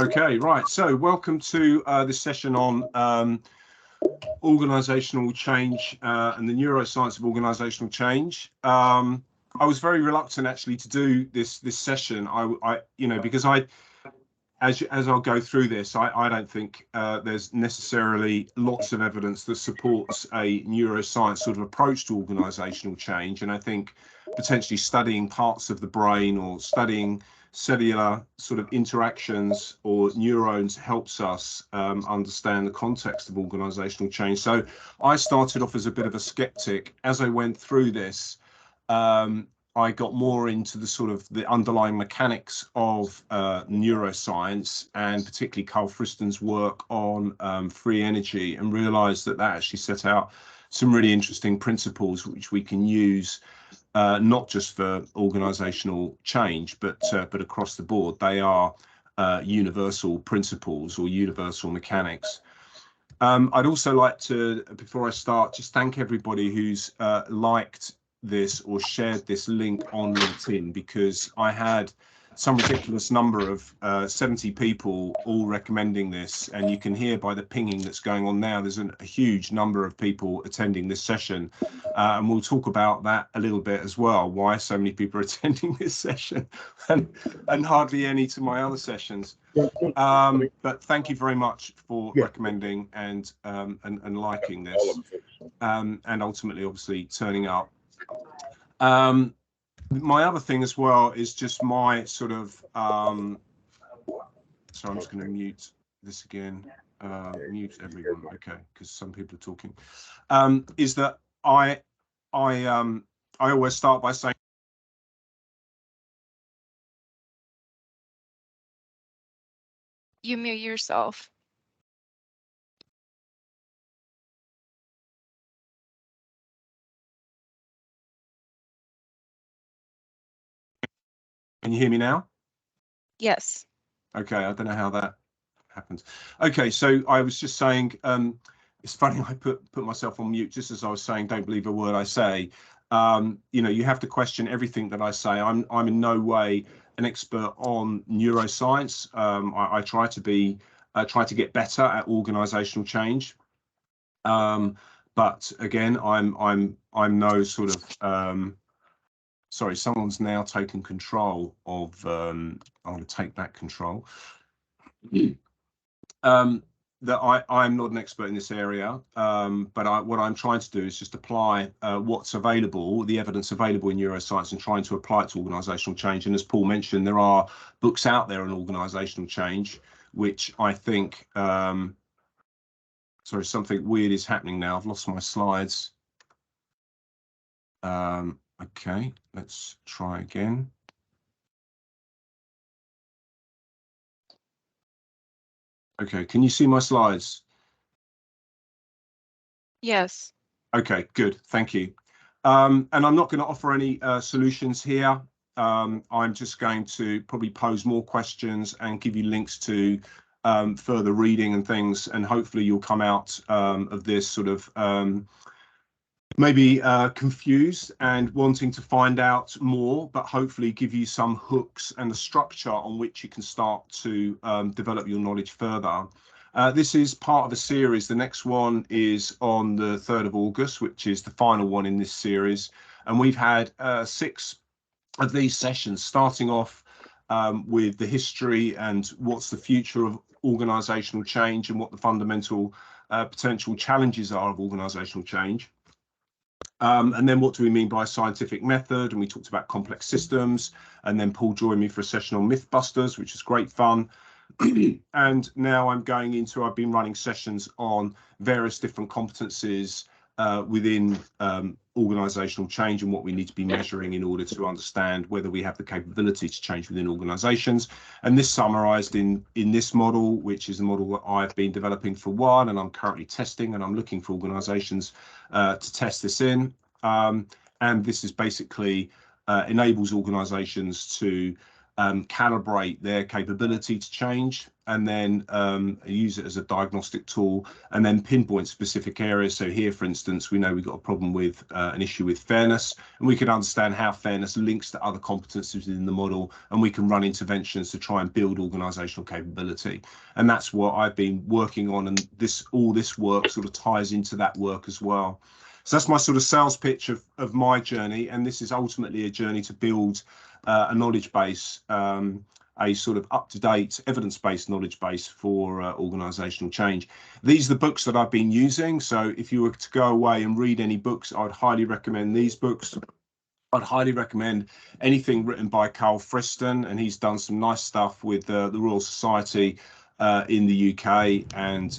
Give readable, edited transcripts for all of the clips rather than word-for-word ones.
Okay, right. So welcome to this session on organisational change and the neuroscience of organisational change. I was very reluctant actually to do this session. Because as I'll go through this, I don't think there's necessarily lots of evidence that supports a neuroscience sort of approach to organisational change. And I think potentially studying parts of the brain or studying cellular sort of interactions or neurons helps us understand the context of organisational change. So I started off as a bit of a skeptic. As I went through this, I got more into the sort of the underlying mechanics of neuroscience, and particularly Carl Friston's work on free energy, and realized that actually set out some really interesting principles which we can use not just for organizational change, but across the board. They are universal principles or universal mechanics. I'd also like to, before I start, just thank everybody who's liked this or shared this link on LinkedIn, because I had some ridiculous number of 70 people all recommending this, and you can hear by the pinging that's going on now there's a huge number of people attending this session, and we'll talk about that a little bit as well, why so many people are attending this session and hardly any to my other sessions. But thank you very much for recommending and liking this, and ultimately obviously turning up. My other thing as well is just my sort of so I'm just going to mute this again, mute everyone, okay, because some people are talking, is that I always start by saying you mute yourself. Can you hear me now? Yes. Okay, I don't know how that happens. Okay, so I was just saying, it's funny, I put myself on mute just as I was saying, don't believe a word I say. You have to question everything that I say. I'm in no way an expert on neuroscience. I try to get better at organisational change. But again, I'm no sort of sorry, someone's now taken control of, I'm going to take back control. That I'm not an expert in this area, but what I'm trying to do is just apply what's available, the evidence available in neuroscience, and trying to apply it to organisational change. And as Paul mentioned, there are books out there on organisational change, which I think, sorry, something weird is happening now. I've lost my slides. Okay, let's try again. Okay, can you see my slides? Yes. Okay, good, thank you. And I'm not going to offer any solutions here. I'm just going to probably pose more questions and give you links to further reading and things, and hopefully you'll come out of this sort of maybe confused and wanting to find out more, but hopefully give you some hooks and a structure on which you can start to develop your knowledge further. This is part of a series. The next one is on the 3rd of August, which is the final one in this series. And we've had 6 of these sessions, starting off with the history and what's the future of organisational change and what the fundamental potential challenges are of organisational change. And then what do we mean by scientific method? And we talked about complex systems. And then Paul joined me for a session on Mythbusters, which is great fun. And now I've been running sessions on various different competencies within organisational change and what we need to be measuring in order to understand whether we have the capability to change within organisations. And this summarised in this model, which is a model that I've been developing for a while and I'm currently testing, and I'm looking for organisations to test this in. And this is basically enables organisations to calibrate their capability to change, and then use it as a diagnostic tool, and then pinpoint specific areas. So here, for instance, we know we've got a problem with an issue with fairness, and we can understand how fairness links to other competencies within the model, and we can run interventions to try and build organizational capability. And that's what I've been working on, and all this work sort of ties into that work as well. So that's my sort of sales pitch of my journey, and this is ultimately a journey to build a knowledge base, a sort of up-to-date evidence-based knowledge base for organizational change. These are the books that I've been using. So if you were to go away and read any books, I'd highly recommend these books. I'd highly recommend anything written by Carl Friston, and he's done some nice stuff with the Royal Society in the UK, and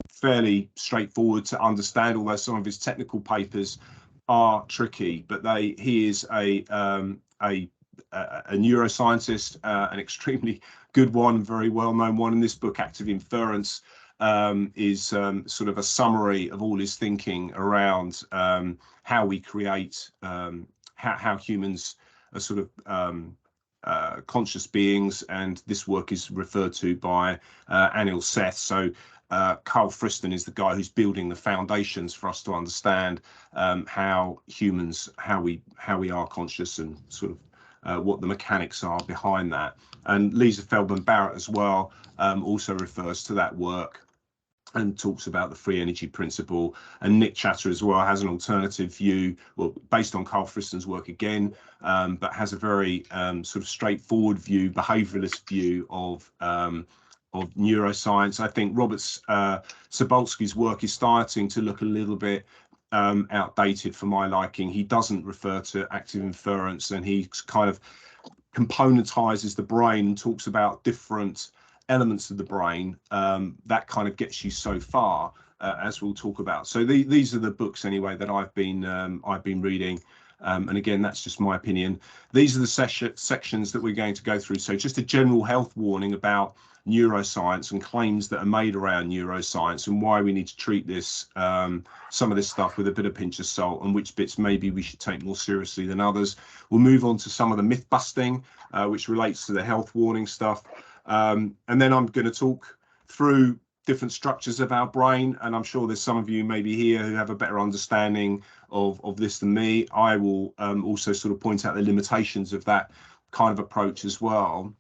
fairly straightforward to understand, although some of his technical papers are tricky. But he is a neuroscientist, an extremely good one, very well-known one. In this book, Active Inference, is sort of a summary of all his thinking around how we create, how humans are sort of conscious beings, and this work is referred to by Anil Seth. So Carl Friston is the guy who's building the foundations for us to understand how we are conscious, and sort of what the mechanics are behind that. And Lisa Feldman Barrett as well also refers to that work and talks about the free energy principle. And Nick Chatter as well has an alternative view, well, based on Carl Friston's work again, but has a very sort of straightforward view, behavioralist view of neuroscience. I think Robert Sobolski's work is starting to look a little bit outdated for my liking. He doesn't refer to active inference, and he kind of componentizes the brain and talks about different elements of the brain. That kind of gets you so far, as we'll talk about. So these are the books anyway that I've been reading. And again, that's just my opinion. These are the sections that we're going to go through. So just a general health warning about neuroscience and claims that are made around neuroscience, and why we need to treat this, some of this stuff, with a bit of pinch of salt, and which bits maybe we should take more seriously than others. We'll move on to some of the myth busting, which relates to the health warning stuff. And then I'm going to talk through different structures of our brain, and I'm sure there's some of you maybe here who have a better understanding of this than me. I will also sort of point out the limitations of that kind of approach as well.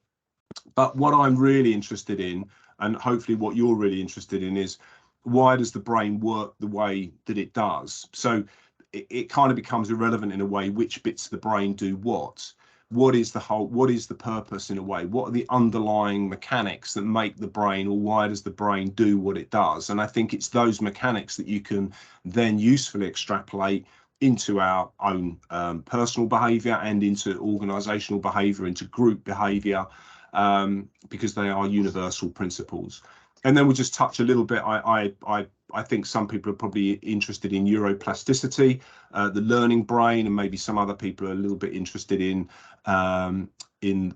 But what I'm really interested in, and hopefully what you're really interested in, is why does the brain work the way that it does? So it kind of becomes irrelevant in a way which bits of the brain do what. What is the purpose in a way? What are the underlying mechanics that make the brain, or why does the brain do what it does? And I think it's those mechanics that you can then usefully extrapolate into our own personal behavior, and into organizational behavior, into group behavior, because they are universal principles. And then we'll just touch a little bit. I think some people are probably interested in neuroplasticity, the learning brain, and maybe some other people are a little bit interested in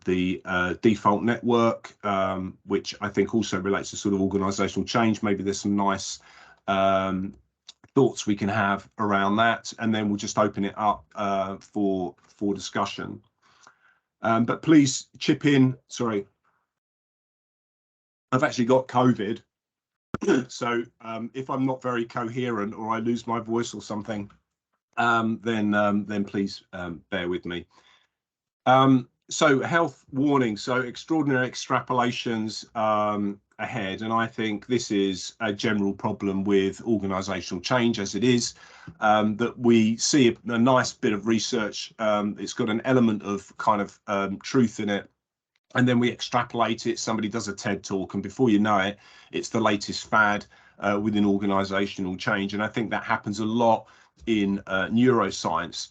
the default network, which I think also relates to sort of organizational change. Maybe there's some nice thoughts we can have around that, and then we'll just open it up for discussion. But please chip in. Sorry, I've actually got COVID, so if I'm not very coherent, or I lose my voice or something, then please bear with me. So health warning, so extraordinary extrapolations ahead, and I think this is a general problem with organizational change, as it is, that we see a nice bit of research. It's got an element of kind of truth in it, and then we extrapolate it. Somebody does a TED talk, and before you know it, it's the latest fad within organizational change. And I think that happens a lot in neuroscience.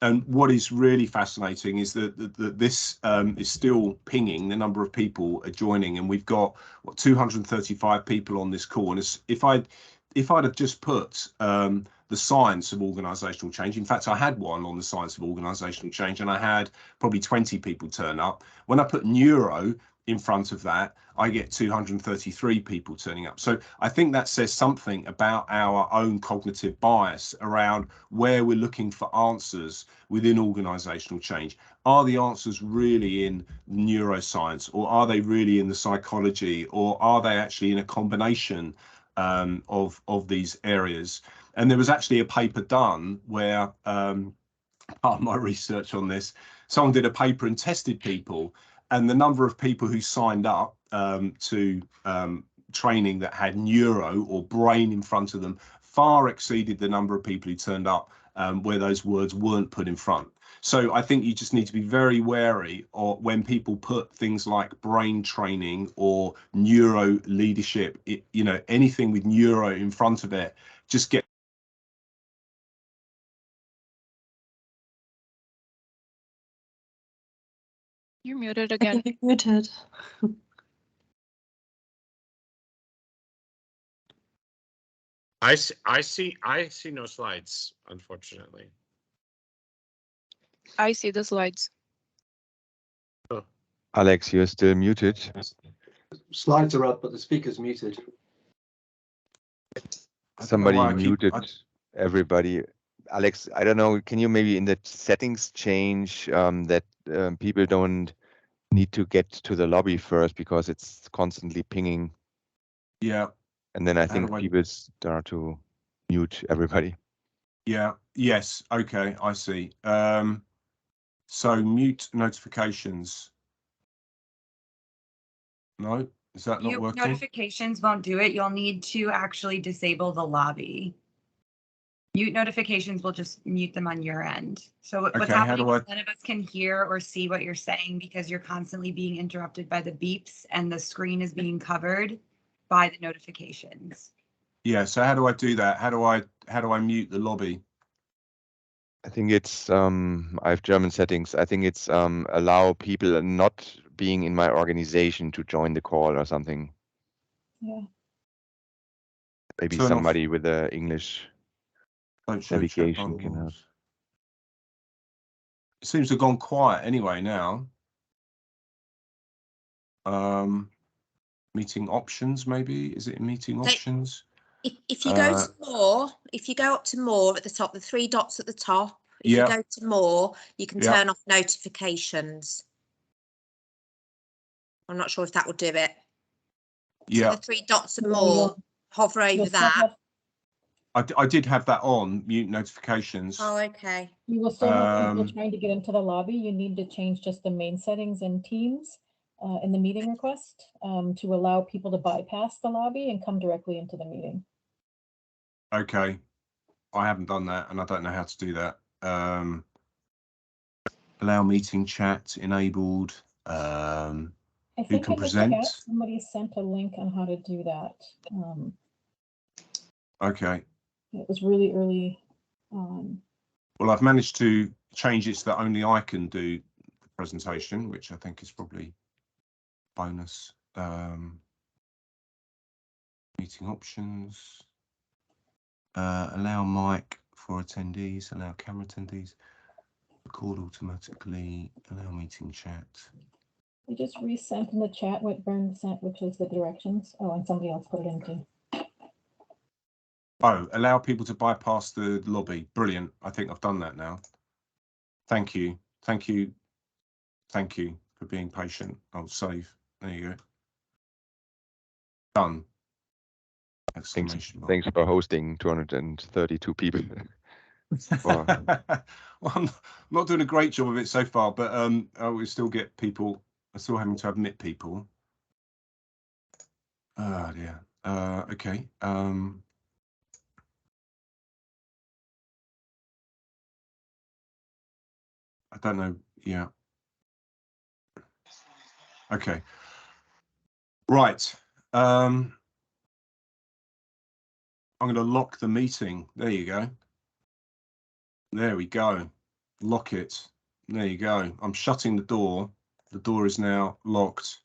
And what is really fascinating is that this is still pinging. The number of people are joining, and we've got 235 people on this call. And if I'd have just put the science of organizational change, in fact, I had one on the science of organizational change, and I had probably 20 people turn up. When I put neuro, in front of that, I get 233 people turning up. So I think that says something about our own cognitive bias around where we're looking for answers within organizational change. Are the answers really in neuroscience, or are they really in the psychology, or are they actually in a combination of these areas? And there was actually a paper done where part of my research on this, someone did a paper and tested people, and the number of people who signed up to training that had neuro or brain in front of them far exceeded the number of people who turned up where those words weren't put in front. So I think you just need to be very wary of when people put things like brain training or neuro leadership, you know, anything with neuro in front of it, just get. You're muted again. You're muted. I see no slides, unfortunately. I see the slides. Oh. Alex, you're still muted. Slides are up, but the speaker's muted. Somebody muted everybody. Alex, I don't know, can you maybe in the settings change that people don't need to get to the lobby first because it's constantly pinging? Yeah. And then I think people start to mute everybody. Yeah. Yes. Okay. I see. So mute notifications. No, is that not working? Notifications won't do it. You'll need to actually disable the lobby. Mute notifications will just mute them on your end. So what's happening is none of us can hear or see what you're saying because you're constantly being interrupted by the beeps and the screen is being covered by the notifications. Yeah. So how do I do that? How do I mute the lobby? I think it's I have German settings. I think it's allow people not being in my organization to join the call or something. Yeah. Maybe somebody with the English navigation can help. It seems to have gone quiet anyway now. Meeting options, maybe? Is it meeting options? If you go to more, if you go up to more at the top, the three dots at the top, if you go to more, you can turn off notifications. I'm not sure if that will do it. Yeah. So the three dots at more, hover over that. I did have that on, mute notifications. Oh, okay. You will still have people trying to get into the lobby. You need to change just the main settings in Teams in the meeting request to allow people to bypass the lobby and come directly into the meeting. Okay. I haven't done that and I don't know how to do that. Allow meeting chat enabled. I think who can present? Somebody sent a link on how to do that. Okay. It was really early. Well, I've managed to change it so that only I can do the presentation, which I think is probably bonus. Meeting options. Allow mic for attendees, allow camera attendees, record automatically, allow meeting chat. We just resent in the chat what Bern sent, which is the directions. Oh, and somebody else put it in too. Oh, allow people to bypass the lobby. Brilliant. I think I've done that now. Thank you. Thank you. Thank you for being patient. I'll save. There you go. Done. Thanks for hosting 232 people. Well, I'm not doing a great job of it so far, but we still get people. I'm still having to admit people. Oh dear. Okay. I don't know. Yeah. Okay. Right. I'm going to lock the meeting. There you go. There we go. Lock it. There you go. I'm shutting the door. The door is now locked.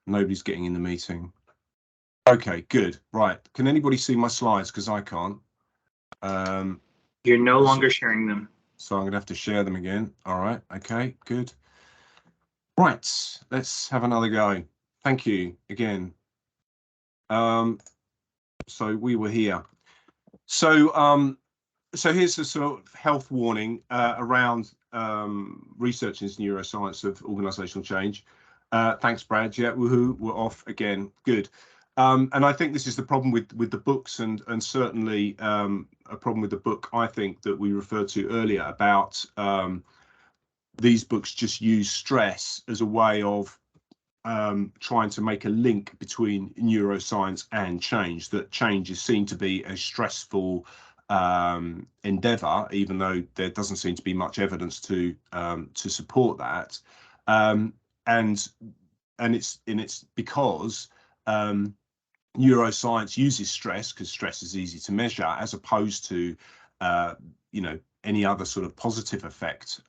Nobody's getting in the meeting. Okay, good. Right. Can anybody see my slides? Because I can't. You're no longer sharing them. So I'm going to have to share them again. All right. Okay, good. Right. Let's have another go. Thank you again. So we were here. So so here's a sort of health warning around research into neuroscience of organisational change. Thanks, Brad. Yeah, woohoo, we're off again. Good. And I think this is the problem with the books, and certainly a problem with the book, I think, that we referred to earlier about these books just use stress as a way of trying to make a link between neuroscience and change, that change is seen to be a stressful endeavor, even though there doesn't seem to be much evidence to support that. And it's because neuroscience uses stress, because stress is easy to measure, as opposed to you know, any other sort of positive effect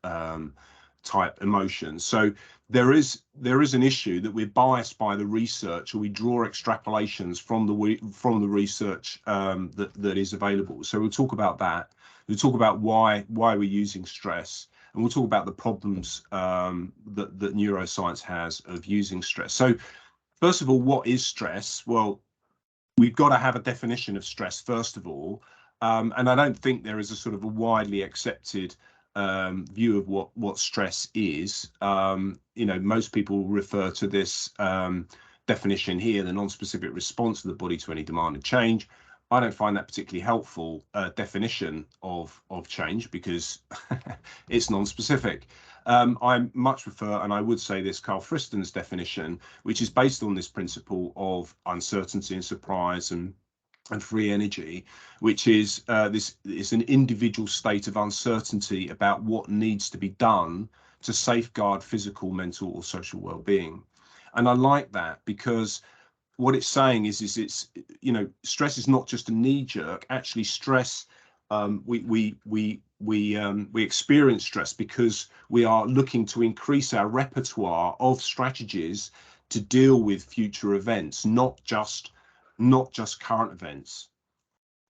type emotions. So there is an issue that we're biased by the research, or we draw extrapolations from the research that is available. So we'll talk about that. We'll talk about why we're using stress, and we'll talk about the problems that neuroscience has of using stress. So first of all, what is stress? Well, we've got to have a definition of stress first of all, and I don't think there is a sort of a widely accepted view of what stress is. You know, most people refer to this definition here, the non-specific response of the body to any demanded change. I don't find that particularly helpful definition of change, because it's non-specific. I much prefer, and I would say this, Carl Friston's definition, which is based on this principle of uncertainty and surprise and free energy, which is this is an individual state of uncertainty about what needs to be done to safeguard physical, mental, or social well-being. And I like that, because what it's saying is it's, you know, stress is not just a knee-jerk. Actually, stress, we experience stress because we are looking to increase our repertoire of strategies to deal with future events, not just current events.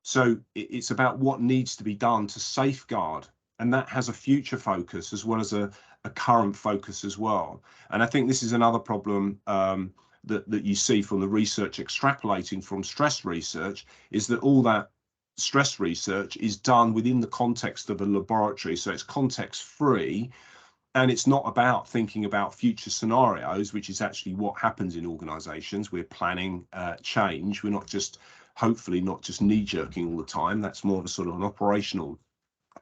So it's about what needs to be done to safeguard, and that has a future focus as well as a current focus as well. And I think this is another problem that you see from the research extrapolating from stress research, is that all that stress research is done within the context of a laboratory, so it's context free. And it's not about thinking about future scenarios, which is actually what happens in organizations. We're planning change. We're not just, hopefully not just knee-jerking all the time. That's more of a sort of an operational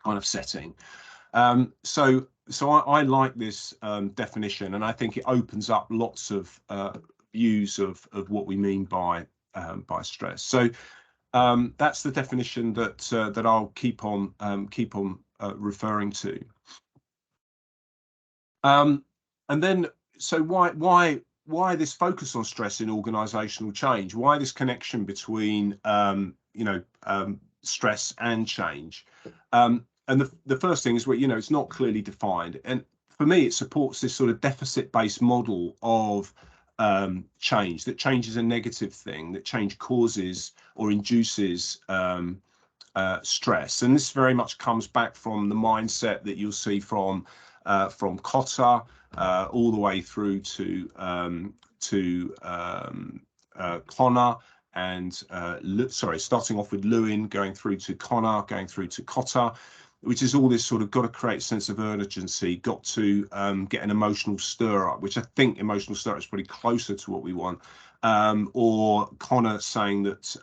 kind of setting. So I like this definition, and I think it opens up lots of views of what we mean by stress. So that's the definition that I'll keep on referring to. And then, so why this focus on stress in organisational change? Why this connection between you know, stress and change? And the first thing is, well, you know, it's not clearly defined, and for me, it supports this sort of deficit-based model of change, that change is a negative thing, that change causes or induces stress. And this very much comes back from the mindset that you'll see from Cotter all the way through to Connor, and starting off with Lewin, going through to Connor, going through to Cotter, which is all this sort of got to create a sense of urgency, got to get an emotional stir up, which I think emotional stir up is probably closer to what we want. Or Connor saying that,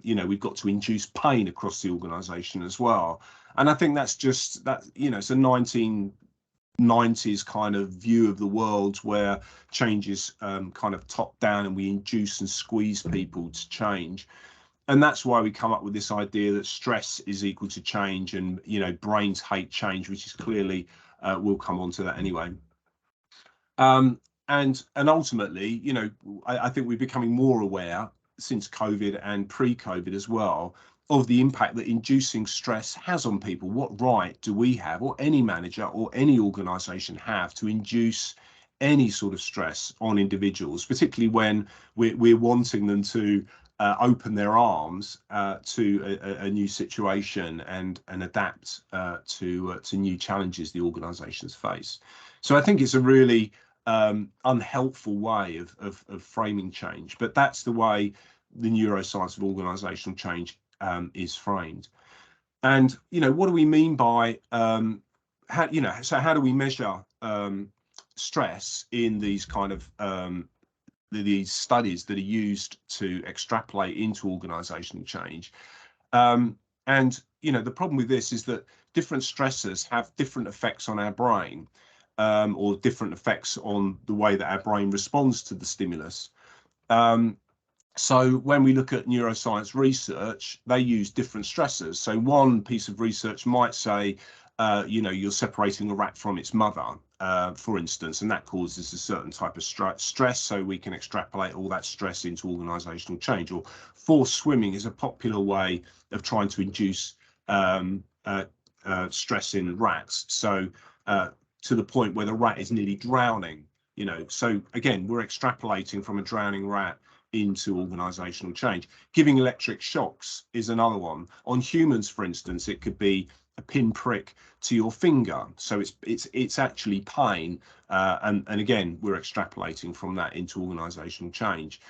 you know, we've got to induce pain across the organisation as well. And I think that's just that, you know, it's a 1990s kind of view of the world where change is kind of top down, and we induce and squeeze people to change. And that's why we come up with this idea that stress is equal to change, and, you know, brains hate change, which is clearly, we'll come on to that anyway. And ultimately, you know, I think we're becoming more aware since COVID and pre-COVID as well of the impact that inducing stress has on people. What right do we have, or any manager or any organisation have, to induce any sort of stress on individuals, particularly when we're wanting them to open their arms to a new situation and adapt to new challenges the organisations face. So I think it's a really unhelpful way of framing change, but that's the way the neuroscience of organizational change is framed. And what do we mean by how do we measure stress in these kind of these studies that are used to extrapolate into organizational change? And the problem with this is that different stressors have different effects on our brain, or different effects on the way that our brain responds to the stimulus. So when we look at neuroscience research, they use different stressors. So one piece of research might say, you're separating a rat from its mother, for instance, and that causes a certain type of stress. So we can extrapolate all that stress into organizational change. Or forced swimming is a popular way of trying to induce stress in rats. So to the point where the rat is nearly drowning, So again, we're extrapolating from a drowning rat into organizational change. Giving electric shocks is another one. On humans, for instance, it could be a pin prick to your finger, so it's actually pain, and again, we're extrapolating from that into organizational change.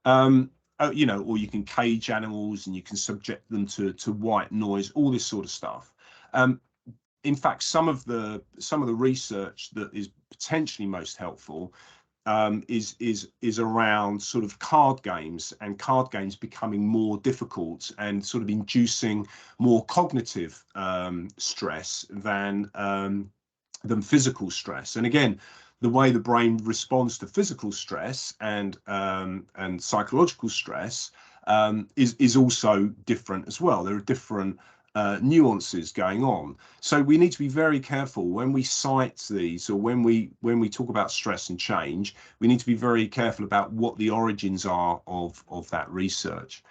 Or you can cage animals and you can subject them to white noise, all this sort of stuff. In fact, some of the research that is potentially most helpful is around sort of card games, and card games becoming more difficult and sort of inducing more cognitive stress than physical stress. And again, the way the brain responds to physical stress and psychological stress is also different as well. There are different nuances going on. So we need to be very careful when we cite these, or when we talk about stress and change, we need to be very careful about what the origins are of that research.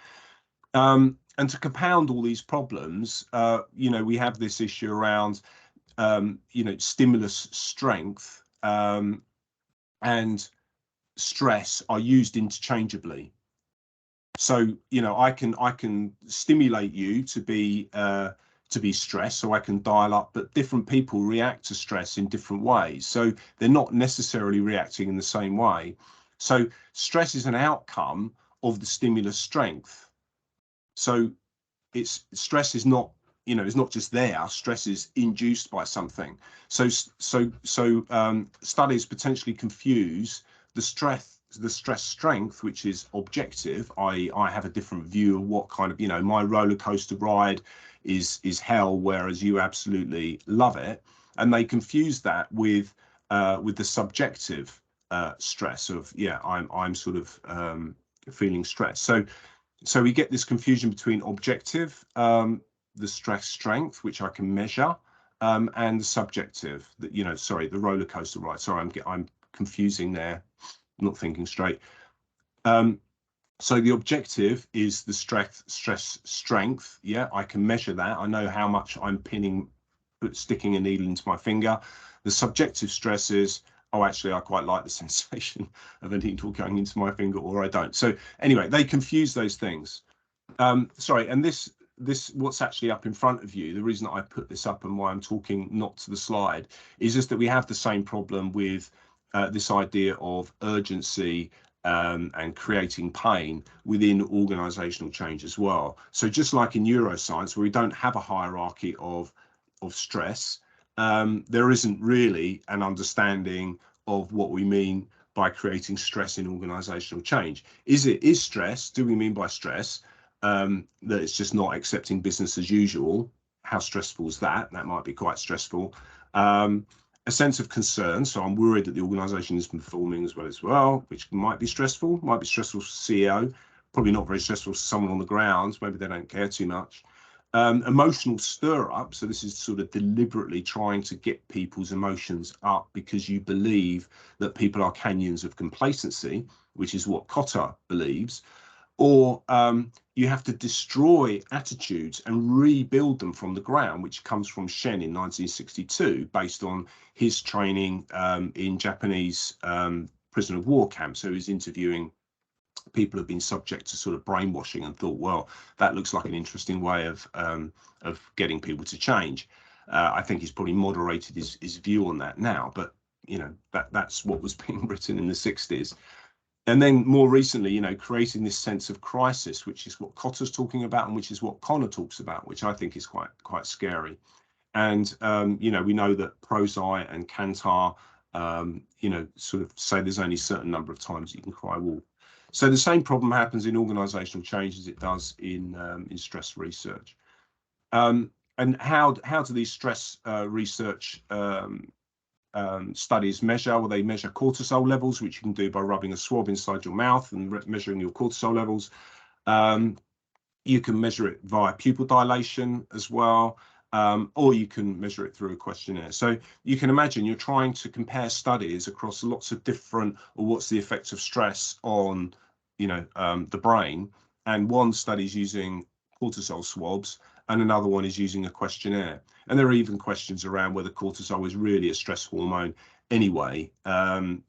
And to compound all these problems, we have this issue around stimulus strength and stress are used interchangeably. So I can stimulate you to be stressed, so I can dial up, but different people react to stress in different ways, so they're not necessarily reacting in the same way. So stress is an outcome of the stimulus strength. So stress is not it's not just there. Stress is induced by something. So studies potentially confuse the stress strength, which is objective, i.e. I have a different view of what kind of, my roller coaster ride is hell, whereas you absolutely love it, and they confuse that with the subjective stress of, I'm sort of feeling stressed. So we get this confusion between objective, the stress strength, which I can measure, and the subjective, the roller coaster ride. Sorry, I'm confusing there. Not thinking straight. So the objective is the stress strength. Yeah, I can measure that. I know how much I'm sticking a needle into my finger. The subjective stress is, oh, actually, I quite like the sensation of a needle going into my finger, or I don't. So anyway, they confuse those things. Sorry, and this what's actually up in front of you, the reason that I put this up and why I'm talking not to the slide, is just that we have the same problem with this idea of urgency and creating pain within organizational change as well. So just like in neuroscience, where we don't have a hierarchy of stress, there isn't really an understanding of what we mean by creating stress in organizational change. Is stress, do we mean by stress that it's just not accepting business as usual? How stressful is that? That might be quite stressful. A sense of concern, so I'm worried that the organization isn't performing as well, which might be stressful for CEO, probably not very stressful for someone on the ground, maybe they don't care too much. Emotional stir up, so this is sort of deliberately trying to get people's emotions up because you believe that people are canyons of complacency, which is what Kotter believes. Or you have to destroy attitudes and rebuild them from the ground, which comes from Shen in 1962, based on his training in Japanese prisoner of war camps. So he's interviewing people who've been subject to sort of brainwashing and thought, well, that looks like an interesting way of getting people to change. I think he's probably moderated his view on that now, but you know, that's what was being written in the 60s. And then more recently, you know, creating this sense of crisis, which is what Kotter's talking about and which is what Connor talks about, which I think is quite scary. And, you know, we know that Prozac and Kantar, you know, sort of say there's only a certain number of times you can cry wolf. So the same problem happens in organizational change as it does in stress research. And how do these stress research studies measure? Well, they measure cortisol levels, which you can do by rubbing a swab inside your mouth and measuring your cortisol levels. You can measure it via pupil dilation as well, or you can measure it through a questionnaire. So you can imagine you're trying to compare studies across lots of different, or what's the effect of stress on, you know, the brain. And one study is using cortisol swabs, and another one is using a questionnaire. And there are even questions around whether cortisol is really a stress hormone anyway,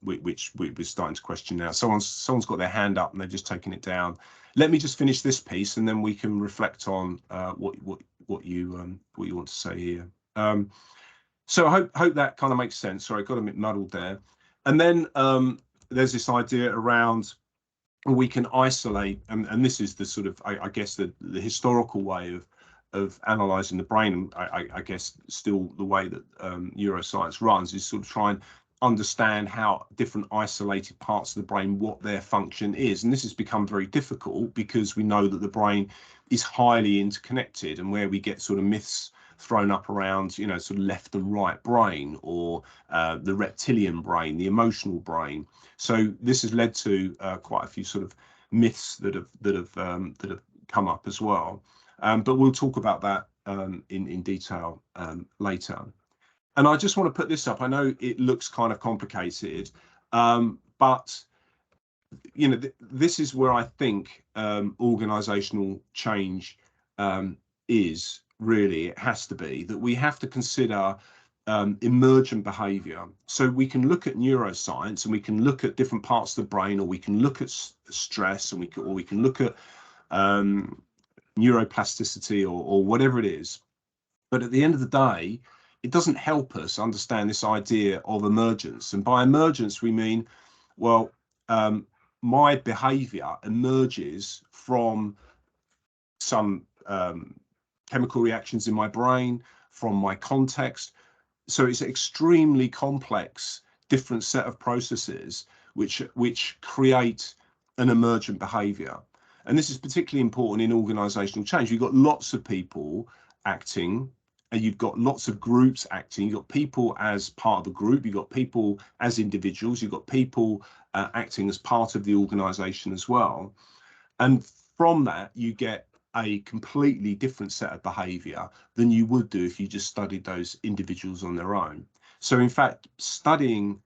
which we're starting to question now. Someone's got their hand up and they've just taken it down. Let me just finish this piece and then we can reflect on what you want to say here. So I hope that kind of makes sense. Sorry, I got a bit muddled there. And then there's this idea around we can isolate, and this is the sort of, I guess, the historical way of analysing the brain, and I guess still the way that neuroscience runs, is sort of try and understand how different isolated parts of the brain, what their function is. And this has become very difficult because we know that the brain is highly interconnected, and where we get sort of myths thrown up around, you know, sort of left and right brain, or the reptilian brain, the emotional brain. So this has led to quite a few sort of myths that have come up as well. But we'll talk about that in detail later. And I just want to put this up. I know it looks kind of complicated, but you know, this is where I think organizational change is really, it has to be, that we have to consider emergent behavior. So we can look at neuroscience and we can look at different parts of the brain, or we can look at stress, and we can look at neuroplasticity or whatever it is. But at the end of the day, it doesn't help us understand this idea of emergence. And by emergence, we mean, well, my behavior emerges from some chemical reactions in my brain, from my context. So it's an extremely complex, different set of processes which create an emergent behavior. And this is particularly important in organizational change. You've got lots of people acting, and you've got lots of groups acting. You've got people as part of a group, you've got people as individuals, you've got people acting as part of the organization as well. And from that, you get a completely different set of behavior than you would do if you just studied those individuals on their own. So in fact, studying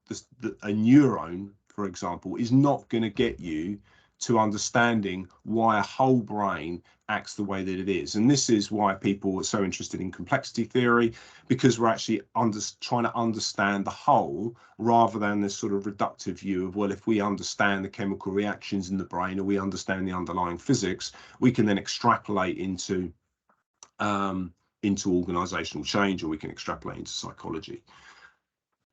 a neuron, for example, is not going to get you to understanding why a whole brain acts the way that it is. And this is why people are so interested in complexity theory, because we're actually trying to understand the whole, rather than this sort of reductive view of, well, if we understand the chemical reactions in the brain, or we understand the underlying physics, we can then extrapolate into organizational change, or we can extrapolate into psychology.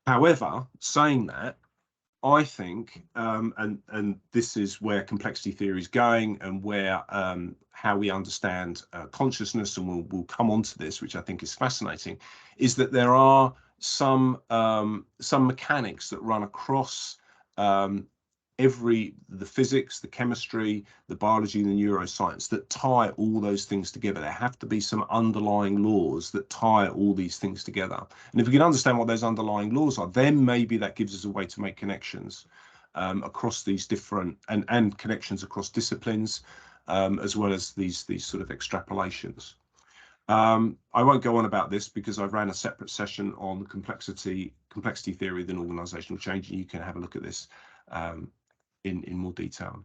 However, saying that, I think, and this is where complexity theory is going, and where how we understand consciousness, and we'll come on to this, which I think is fascinating, is that there are some mechanics that run across the physics, the chemistry, the biology, and the neuroscience that tie all those things together. There have to be some underlying laws that tie all these things together. And if we can understand what those underlying laws are, then maybe that gives us a way to make connections across these different, and connections across disciplines, as well as these sort of extrapolations. I won't go on about this because I've ran a separate session on complexity theory than organizational change, and you can have a look at this in more detail.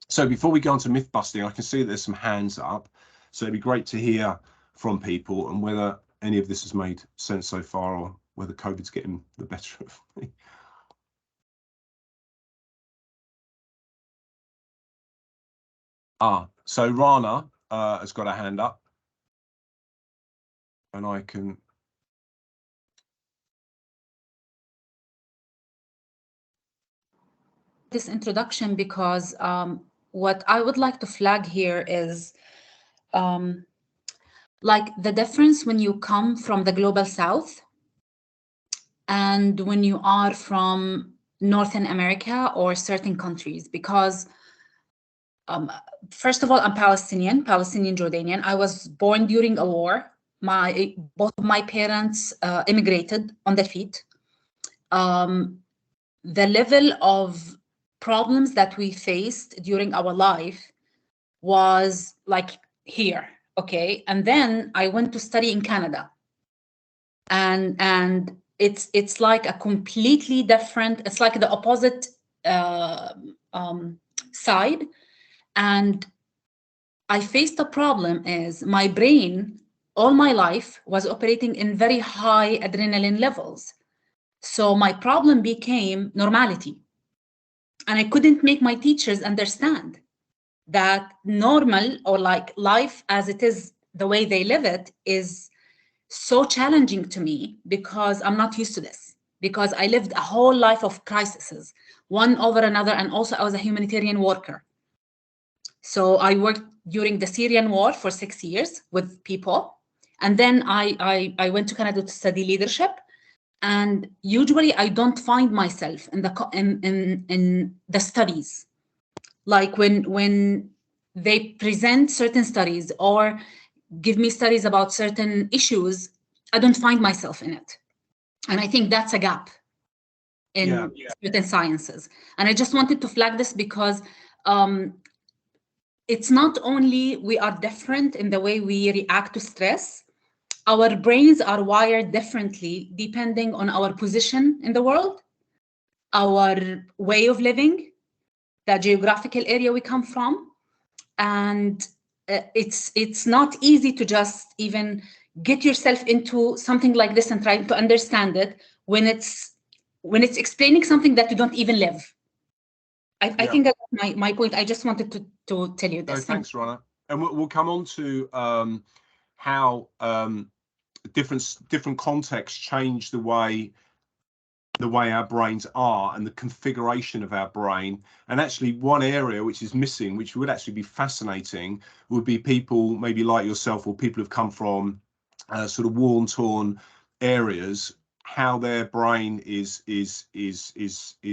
So before we go on to myth busting, I can see that there's some hands up, so it'd be great to hear from people and whether any of this has made sense so far, or whether COVID's getting the better of me. So Rana has got a hand up, and I can this introduction because what I would like to flag here is like the difference when you come from the global south and when you are from Northern America or certain countries, because first of all, I'm Palestinian Jordanian. I was born during a war. Both of my parents immigrated on their feet. The level of problems that we faced during our life was like here, okay? And then I went to study in Canada. And it's like a completely different, it's like the opposite side. And I faced a problem is my brain all my life was operating in very high adrenaline levels. So my problem became normality. And I couldn't make my teachers understand that normal or like life as it is, the way they live it is so challenging to me because I'm not used to this, because I lived a whole life of crises, one over another. And also I was a humanitarian worker. So I worked during the Syrian war for 6 years with people. And then I went to Canada to study leadership. And usually I don't find myself in the studies. Like when they present certain studies or give me studies about certain issues, I don't find myself in it. And I think that's a gap in certain sciences. And I just wanted to flag this because it's not only we are different in the way we react to stress, our brains are wired differently depending on our position in the world, our way of living, the geographical area we come from. And it's not easy to just even get yourself into something like this and try to understand it when it's explaining something that you don't even live. I think that's my point. I just wanted to tell you this. No, thanks, Rana. And we'll come on to how different contexts change the way our brains are and the configuration of our brain. And actually one area which is missing, which would actually be fascinating, would be people maybe like yourself or people who've come from sort of war-torn areas, how their brain is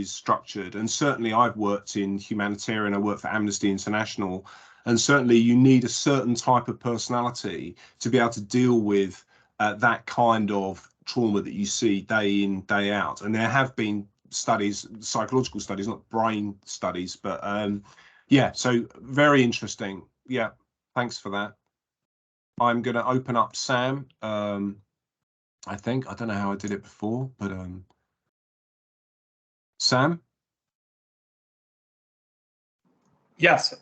structured. And certainly I've worked in humanitarian, I work for Amnesty International, and certainly you need a certain type of personality to be able to deal with that kind of trauma that you see day in, day out. And there have been studies, psychological studies, not brain studies, but yeah, so very interesting. Yeah, thanks for that. I'm going to open up Sam. I think, I don't know how I did it before, but Sam? Yes.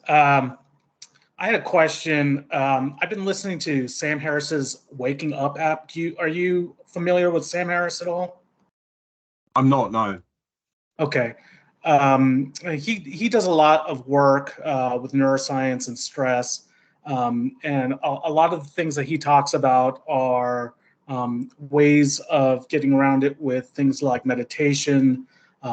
I had a question. I've been listening to Sam Harris's Waking Up app. Are you familiar with Sam Harris at all? I'm not, no. Okay. He does a lot of work with neuroscience and stress. And a lot of the things that he talks about are ways of getting around it with things like meditation,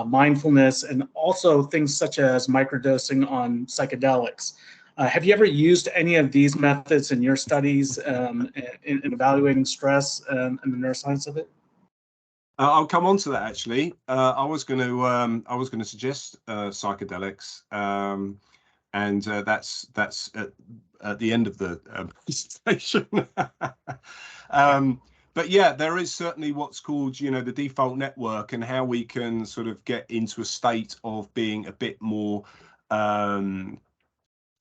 mindfulness, and also things such as microdosing on psychedelics. Have you ever used any of these methods in your studies in evaluating stress and the neuroscience of it? I'll come on to that actually. I was going to suggest psychedelics, and that's at the end of the presentation. But yeah, there is certainly what's called, the default network, and how we can sort of get into a state of being a bit more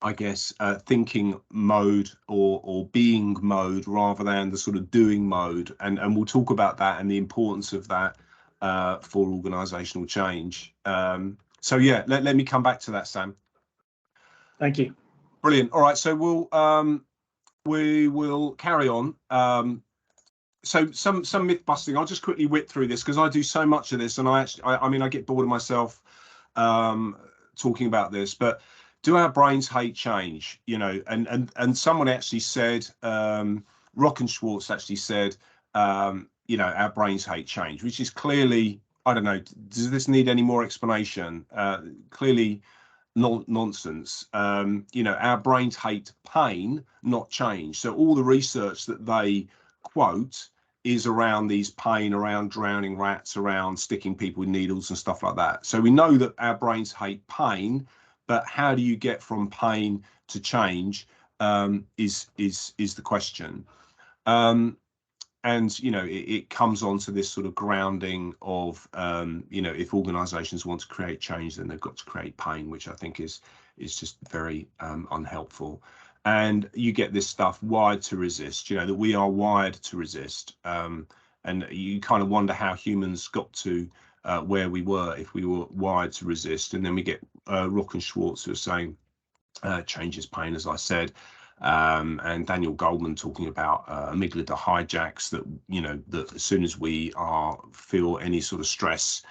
I guess, thinking mode or being mode rather than the sort of doing mode. And we'll talk about that and the importance of that for organisational change. So yeah, let me come back to that, Sam. Thank you. Brilliant. All right, so we will carry on. So some myth busting. I'll just quickly whip through this because I do so much of this, and I mean I get bored of myself talking about this, but do our brains hate change? And someone actually said, Rock and Schwartz actually said, our brains hate change, which is clearly I don't know, does this need any more explanation? Clearly nonsense. You know, our brains hate pain, not change. So all the research that they quote is around these pain, around drowning rats, around sticking people with needles and stuff like that. So we know that our brains hate pain, but how do you get from pain to change is the question. And, you know, it comes on to this sort of grounding of, you know, if organisations want to create change, then they've got to create pain, which I think is just very unhelpful. And you get this stuff wired to resist, you know, that we are wired to resist. And you kind of wonder how humans got to where we were if we were wired to resist. And then we get Rock and Schwartz who are saying change is pain, as I said. And Daniel Goleman talking about amygdala hijacks, that, you know, that as soon as we feel any sort of stress,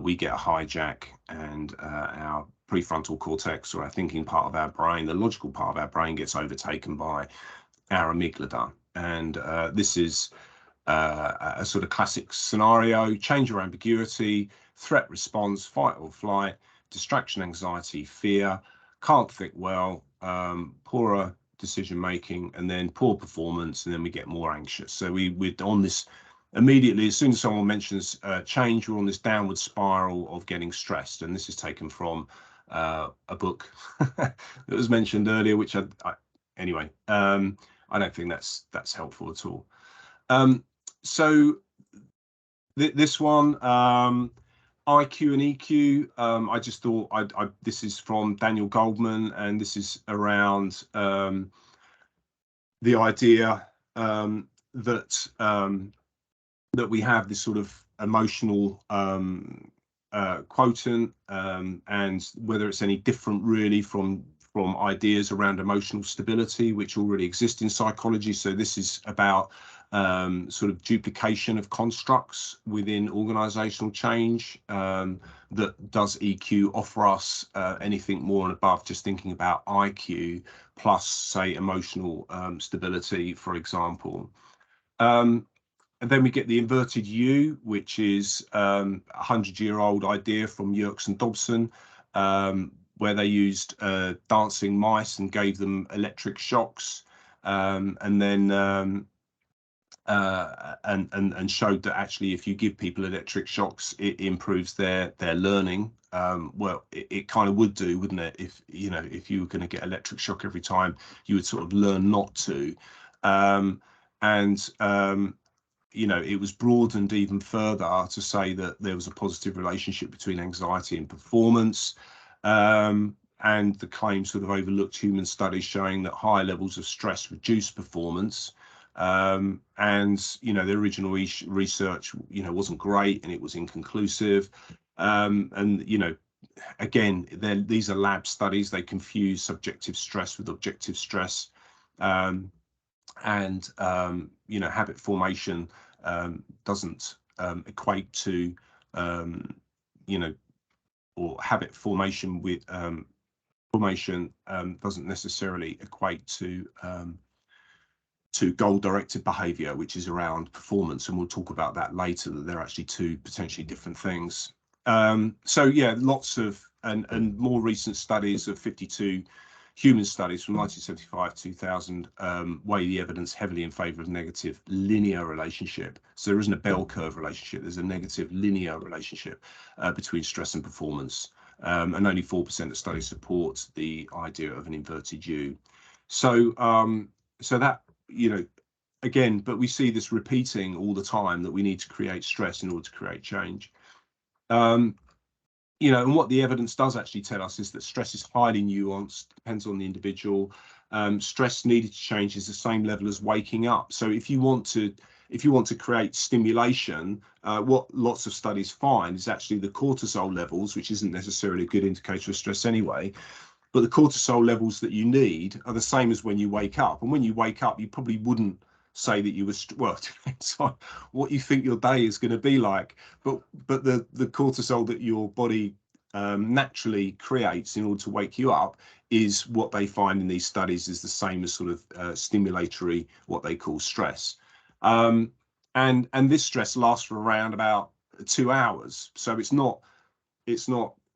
we get a hijack, and our prefrontal cortex, or our thinking part of our brain, the logical part of our brain, gets overtaken by our amygdala. And this is a sort of classic scenario: change or ambiguity, threat response, fight or flight, distraction, anxiety, fear, can't think well, poorer decision making, and then poor performance, and then we get more anxious. So we're on this immediately, as soon as someone mentions change, we're on this downward spiral of getting stressed. And this is taken from a book that was mentioned earlier, which anyway, I don't think that's helpful at all. So this one, IQ and EQ, I just thought this is from Daniel Goleman, and this is around the idea that we have this sort of emotional quotient, and whether it's any different really from ideas around emotional stability, which already exist in psychology. So this is about sort of duplication of constructs within organizational change. That does EQ offer us anything more and above just thinking about IQ plus, say, emotional stability, for example. And then we get the inverted U, which is a 100-year-old idea from Yerkes and Dobson, where they used dancing mice and gave them electric shocks, and then and showed that actually if you give people electric shocks, it improves their learning. Well, it kind of would do, wouldn't it? If you know, if you were going to get electric shock every time, you would sort of learn not to. You know, it was broadened even further to say that there was a positive relationship between anxiety and performance. And the claim sort of overlooked human studies showing that higher levels of stress reduce performance. And, you know, the original research, you know, wasn't great and it was inconclusive. And, you know, again, these are lab studies. They confuse subjective stress with objective stress. You know, habit formation doesn't equate to, you know, or habit formation with doesn't necessarily equate to goal-directed behavior, which is around performance, and we'll talk about that later, that they're actually two potentially different things. So yeah, lots of and more recent studies of 52 human studies from 1975 to 2000 weigh the evidence heavily in favor of negative linear relationship. So there isn't a bell curve relationship, there's a negative linear relationship between stress and performance. And only 4% of studies support the idea of an inverted U. So so that, you know, again, but we see this repeating all the time, that we need to create stress in order to create change. You know, and what the evidence does actually tell us is that stress is highly nuanced, depends on the individual. Stress needed to change is the same level as waking up. So if you want to create stimulation, what lots of studies find is actually the cortisol levels, which isn't necessarily a good indicator of stress anyway, but the cortisol levels that you need are the same as when you wake up. And when you wake up, you probably wouldn't say that you were, well, it depends on what you think your day is going to be like, but the cortisol that your body naturally creates in order to wake you up is what they find in these studies is the same as sort of stimulatory, what they call stress. And this stress lasts for around about 2 hours. So it's not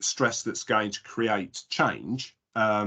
stress that's going to create change,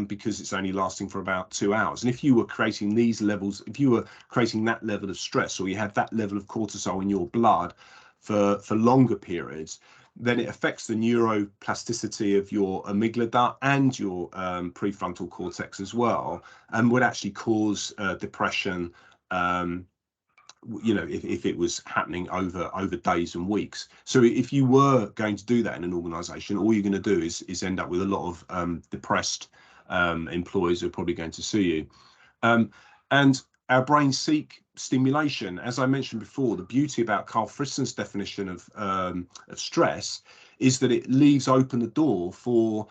because it's only lasting for about 2 hours. And if you were creating these levels, if you were creating that level of stress, or you had that level of cortisol in your blood for longer periods, then it affects the neuroplasticity of your amygdala and your prefrontal cortex as well, and would actually cause depression, you know, if it was happening over days and weeks. So if you were going to do that in an organization, all you're going to do is end up with a lot of depressed employees who are probably going to sue you. And our brains seek stimulation. As I mentioned before, the beauty about Carl Friston's definition of stress is that it leaves open the door for,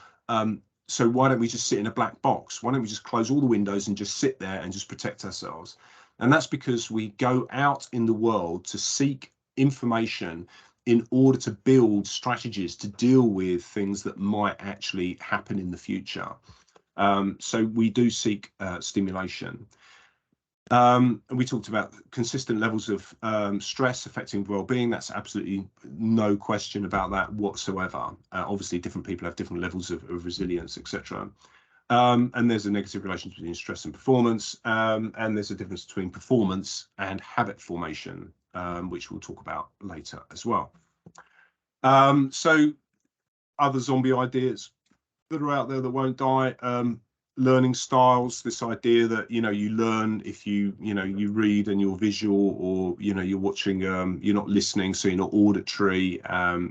so why don't we just sit in a black box? Why don't we just close all the windows and just sit there and just protect ourselves? And that's because we go out in the world to seek information in order to build strategies to deal with things that might actually happen in the future. So we do seek stimulation. And we talked about consistent levels of stress affecting well-being. That's absolutely no question about that whatsoever. Obviously, different people have different levels of resilience, etc. And there's a negative relation between stress and performance, and there's a difference between performance and habit formation, which we'll talk about later as well. So other zombie ideas that are out there that won't die, learning styles, this idea that, you know, you learn if you read and you're visual, or, you know, you're watching, you're not listening, so you're not auditory.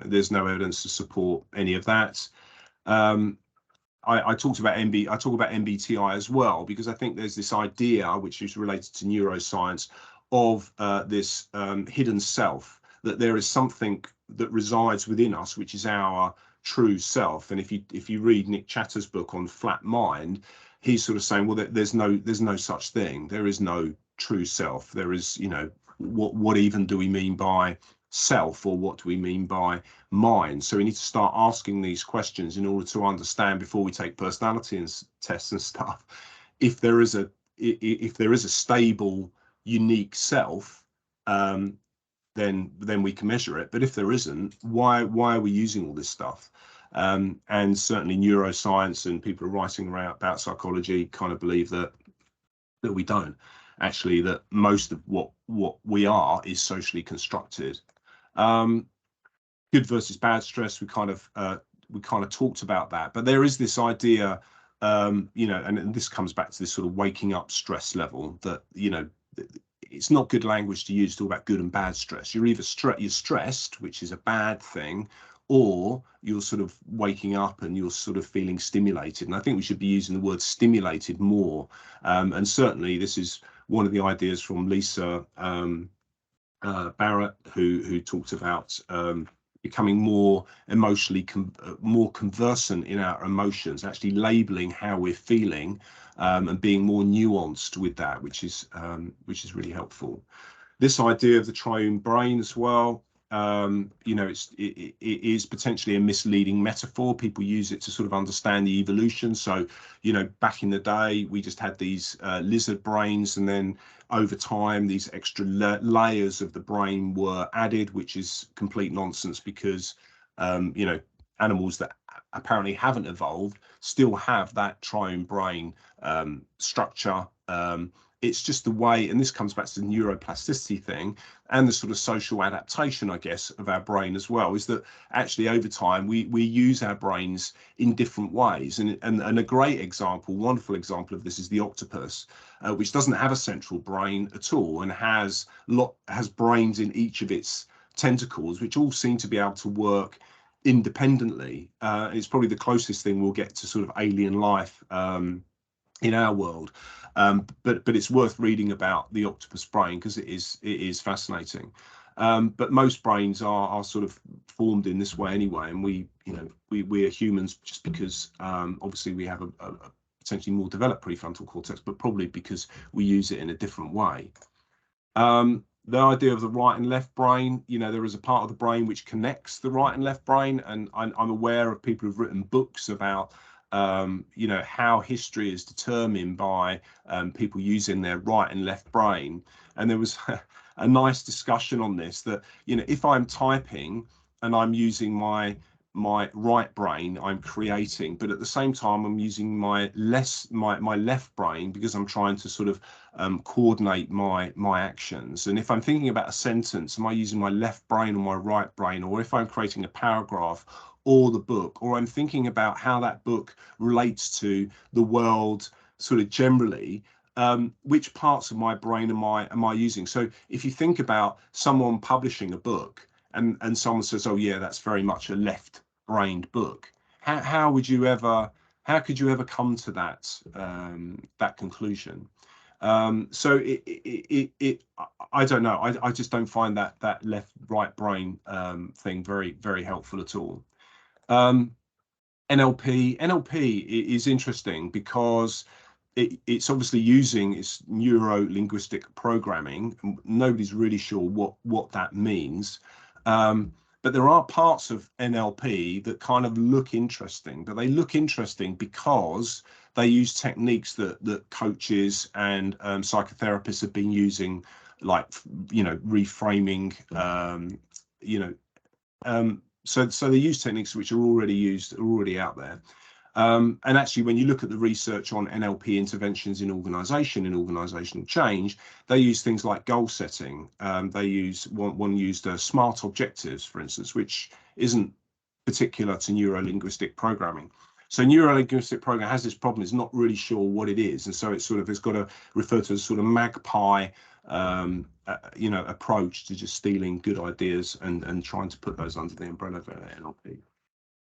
There's no evidence to support any of that. I talk about MBTI as well, because I think there's this idea, which is related to neuroscience, of this hidden self, that there is something that resides within us, which is our true self. And if you read Nick Chatter's book on Flat Mind, he's sort of saying, well, there's no such thing. There is no true self. There is, you know, what even do we mean by self, or what do we mean by mind? So we need to start asking these questions in order to understand, before we take personality tests and stuff, if there is a stable, unique self, then we can measure it. But if there isn't, why are we using all this stuff? And certainly neuroscience and people are writing about psychology kind of believe that we don't actually, that most of what we are is socially constructed. Good versus bad stress, we kind of talked about that, but there is this idea, you know, and this comes back to this sort of waking up stress level, that, you know, it's not good language to use to talk about good and bad stress. You're either you're stressed, which is a bad thing, or you're sort of waking up and you're sort of feeling stimulated. And I think we should be using the word stimulated more. And certainly this is one of the ideas from Lisa Barrett, who talked about becoming more emotionally more conversant in our emotions, actually labeling how we're feeling, and being more nuanced with that, which is really helpful. This idea of the triune brain as well, you know, it is potentially a misleading metaphor. People use it to sort of understand the evolution. So, you know, back in the day, we just had these lizard brains, and then over time, these extra layers of the brain were added, which is complete nonsense, because, you know, animals that apparently haven't evolved still have that triune brain structure. It's just the way, and this comes back to the neuroplasticity thing and the sort of social adaptation, I guess, of our brain as well, is that actually over time we use our brains in different ways. And a great example, wonderful example of this is the octopus, which doesn't have a central brain at all, and has brains in each of its tentacles, which all seem to be able to work independently. It's probably the closest thing we'll get to sort of alien life in our world. But it's worth reading about the octopus brain, because it is fascinating. But most brains are sort of formed in this way anyway, and we are humans just because obviously we have a potentially more developed prefrontal cortex, but probably because we use it in a different way. The idea of the right and left brain, you know, there is a part of the brain which connects the right and left brain, and I'm aware of people who've written books about you know, how history is determined by people using their right and left brain. And there was a nice discussion on this, that, you know, if I'm typing and I'm using my right brain, I'm creating, but at the same time I'm using my left brain because I'm trying to sort of coordinate my actions. And if I'm thinking about a sentence, am I using my left brain or my right brain? Or if I'm creating a paragraph or the book, or I'm thinking about how that book relates to the world sort of generally, which parts of my brain am I using? So if you think about someone publishing a book, and someone says, oh yeah, that's very much a left-brained book, how could you ever come to that conclusion? So I don't know. I just don't find that left-right brain thing very helpful at all. NLP is interesting because it's obviously using its neuro-linguistic programming. Nobody's really sure what that means. But there are parts of NLP that kind of look interesting, but they look interesting because they use techniques that coaches and psychotherapists have been using, like, reframing, so they use techniques which are already out there. And actually, when you look at the research on NLP interventions in organizational change, they use things like goal setting. They use one used SMART objectives, for instance, which isn't particular to neuro-linguistic programming. So neuro-linguistic programming has this problem: it's not really sure what it is, and so it's got to refer to as sort of magpie approach to just stealing good ideas and trying to put those under the umbrella of NLP.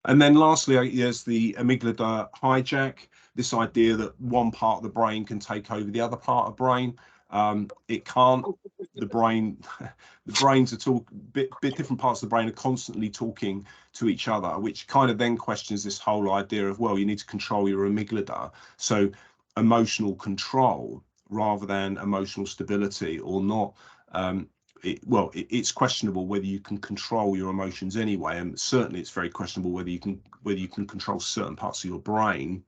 And then lastly, there's the amygdala hijack, this idea that one part of the brain can take over the other part of the brain. It can't. The brains are bit different parts of the brain are constantly talking to each other, which kind of then questions this whole idea of, well, you need to control your amygdala. So emotional control rather than emotional stability, or not. It's questionable whether you can control your emotions anyway, and certainly it's very questionable whether you can control certain parts of your brain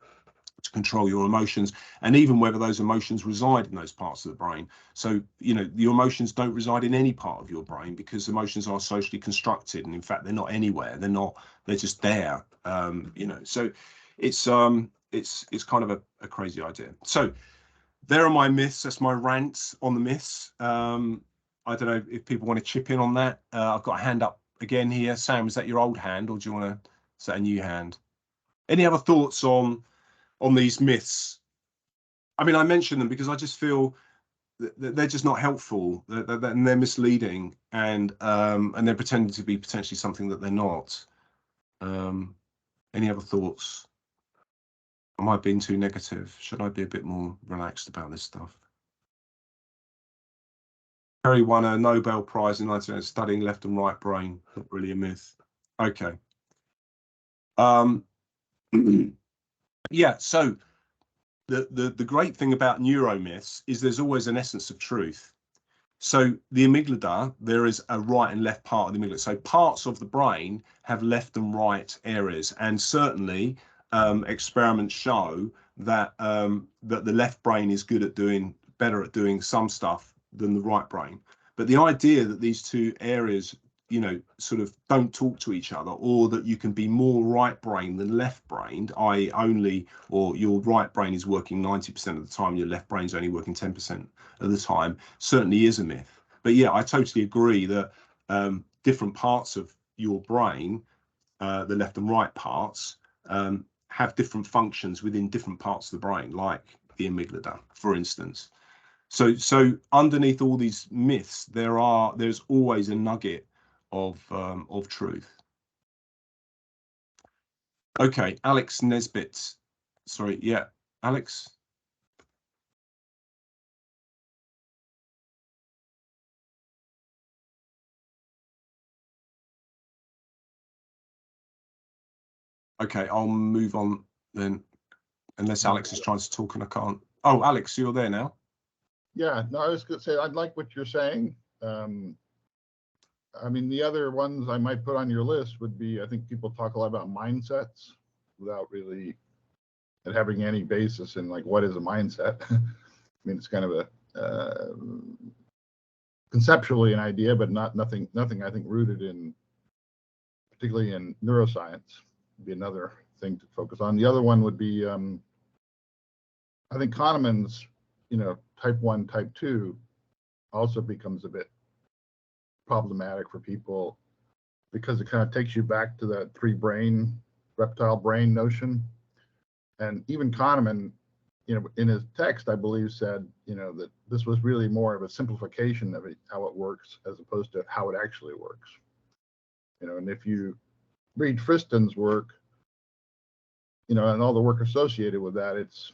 to control your emotions, and even whether those emotions reside in those parts of the brain. So your emotions don't reside in any part of your brain, because emotions are socially constructed, and in fact they're not anywhere. They're just there. So it's kind of a crazy idea. So there are my myths. That's my rants on the myths. I don't know if people want to chip in on that. I've got a hand up again here. Sam, is that your old hand, or do you want to set a new hand? Any other thoughts on these myths? I mean, I mention them because I just feel that they're just not helpful, and they're misleading, and they're pretending to be potentially something that they're not. Any other thoughts? Am I being too negative? Should I be a bit more relaxed about this stuff? Perry won a Nobel Prize in 1980 studying left and right brain. Not really a myth. Okay. Yeah, so the great thing about neuromyths is there's always an essence of truth. So the amygdala, there is a right and left part of the amygdala. So parts of the brain have left and right areas, and certainly experiments show that that the left brain is better at doing some stuff than the right brain. But the idea that these two areas, sort of don't talk to each other, or that you can be more right brain than left brained, i.e. or your right brain is working 90% of the time, your left brain's only working 10% of the time, certainly is a myth. But yeah, I totally agree that different parts of your brain, the left and right parts, have different functions within different parts of the brain, like the amygdala, for instance. So underneath all these myths, there's always a nugget of truth. Okay, Alex Nesbitt. Sorry, yeah, Alex. Okay, I'll move on then, unless Alex is trying to talk and I can't. Oh, Alex, you're there now. Yeah, no, I was going to say, I'd like what you're saying. I mean, the other ones I might put on your list would be, I think people talk a lot about mindsets without really having any basis in, like, what is a mindset? I mean, it's kind of a conceptually an idea, but nothing I think rooted in particularly in neuroscience, would be another thing to focus on. The other one would be, I think Kahneman's, type 1, type 2 also becomes a bit problematic for people because it kind of takes you back to that reptile brain notion. And even Kahneman, in his text, I believe said, that this was really more of a simplification of how it works as opposed to how it actually works. And if you read Friston's work, and all the work associated with that, it's,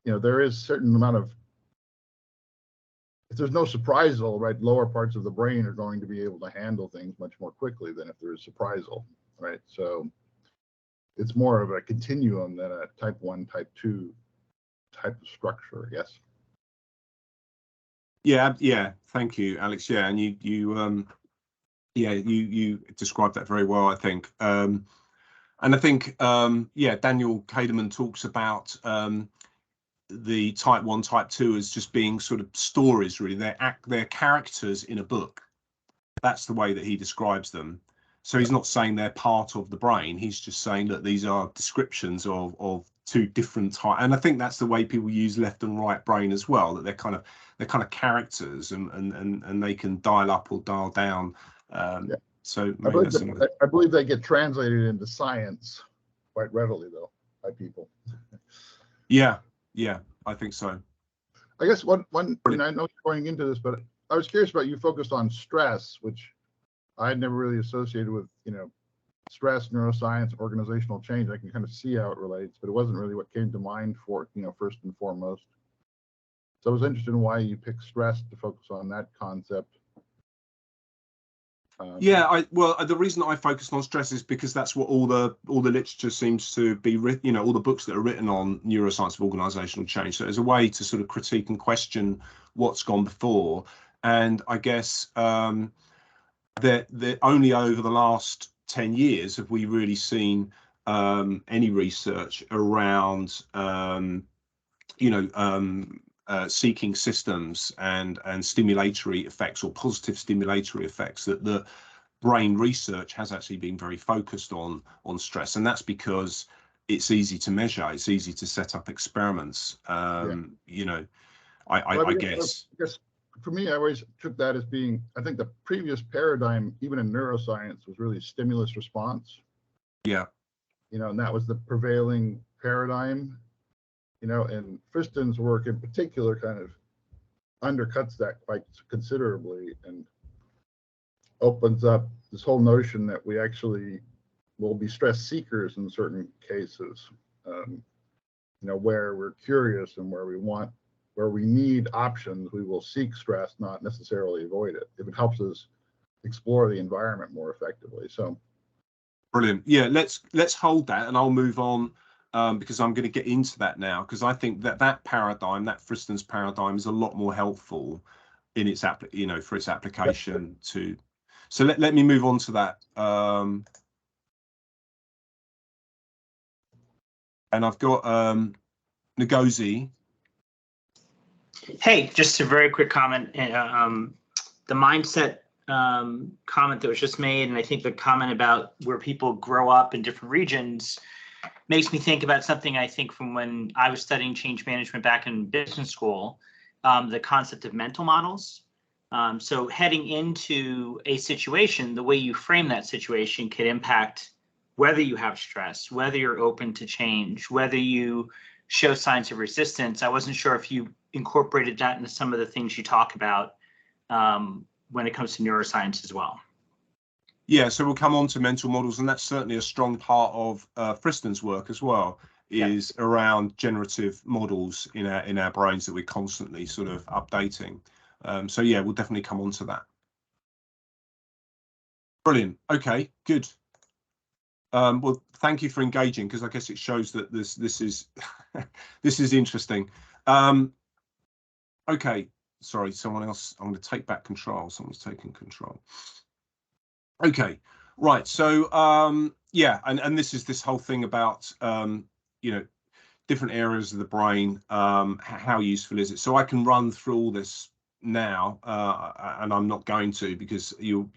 there is a certain amount of, if there's no surprisal, right, lower parts of the brain are going to be able to handle things much more quickly than if there is surprisal, right? So it's more of a continuum than a type 1, type 2 type of structure, I guess. Yeah. Thank you, Alex. Yeah, and you described that very well, I think. And I think, Daniel Kahneman talks about the type 1, type 2 as just being sort of stories, really. They're characters in a book. That's the way that he describes them. So he's not saying they're part of the brain. He's just saying that these are descriptions of two different types. And I think that's the way people use left and right brain as well, that they're kind of characters and they can dial up or dial down. So I believe they get translated into science quite readily, though, by people. Yeah, I think so. I guess one I know you're going into this, but I was curious about, you focused on stress, which I had never really associated with, stress, neuroscience, organizational change. I can kind of see how it relates, but it wasn't really what came to mind for, first and foremost. So I was interested in why you picked stress to focus on that concept. The reason I focused on stress is because that's what all the literature seems to be written, all the books that are written on neuroscience of organizational change. So there's a way to sort of critique and question what's gone before. And I guess that only over the last 10 years have we really seen any research around seeking systems and stimulatory effects, or positive stimulatory effects, that the brain research has actually been very focused on stress. And that's because it's easy to measure, it's easy to set up experiments. I guess for me, I always took that as being, I think the previous paradigm, even in neuroscience, was really stimulus response. Yeah. And that was the prevailing paradigm. And Friston's work in particular kind of undercuts that quite considerably and opens up this whole notion that we actually will be stress seekers in certain cases, where we're curious and where we need options, we will seek stress, not necessarily avoid it, if it helps us explore the environment more effectively. So brilliant. Yeah, let's hold that, and I'll move on. Because I'm going to get into that now, because I think that paradigm, that Friston's paradigm, is a lot more helpful in its for its application to. So let me move on to that. And I've got Ngozi. Hey, just a very quick comment. The mindset comment that was just made, and I think the comment about where people grow up in different regions, makes me think about something I think from when I was studying change management back in business school, the concept of mental models. So heading into a situation, the way you frame that situation could impact whether you have stress, whether you're open to change, whether you show signs of resistance. I wasn't sure if you incorporated that into some of the things you talk about when it comes to neuroscience as well. Yeah, so we'll come on to mental models, and that's certainly a strong part of Friston's work as well, is around generative models in our brains that we're constantly sort of updating. So yeah, we'll definitely come on to that. Brilliant. Okay, good. Well, thank you for engaging, because I guess it shows that this is this is interesting. Okay, sorry, someone else. I'm going to take back control. Someone's taking control. Okay, right. So yeah, and this is this whole thing about different areas of the brain. How useful is it? So I can run through all this now, and I'm not going to, because you'll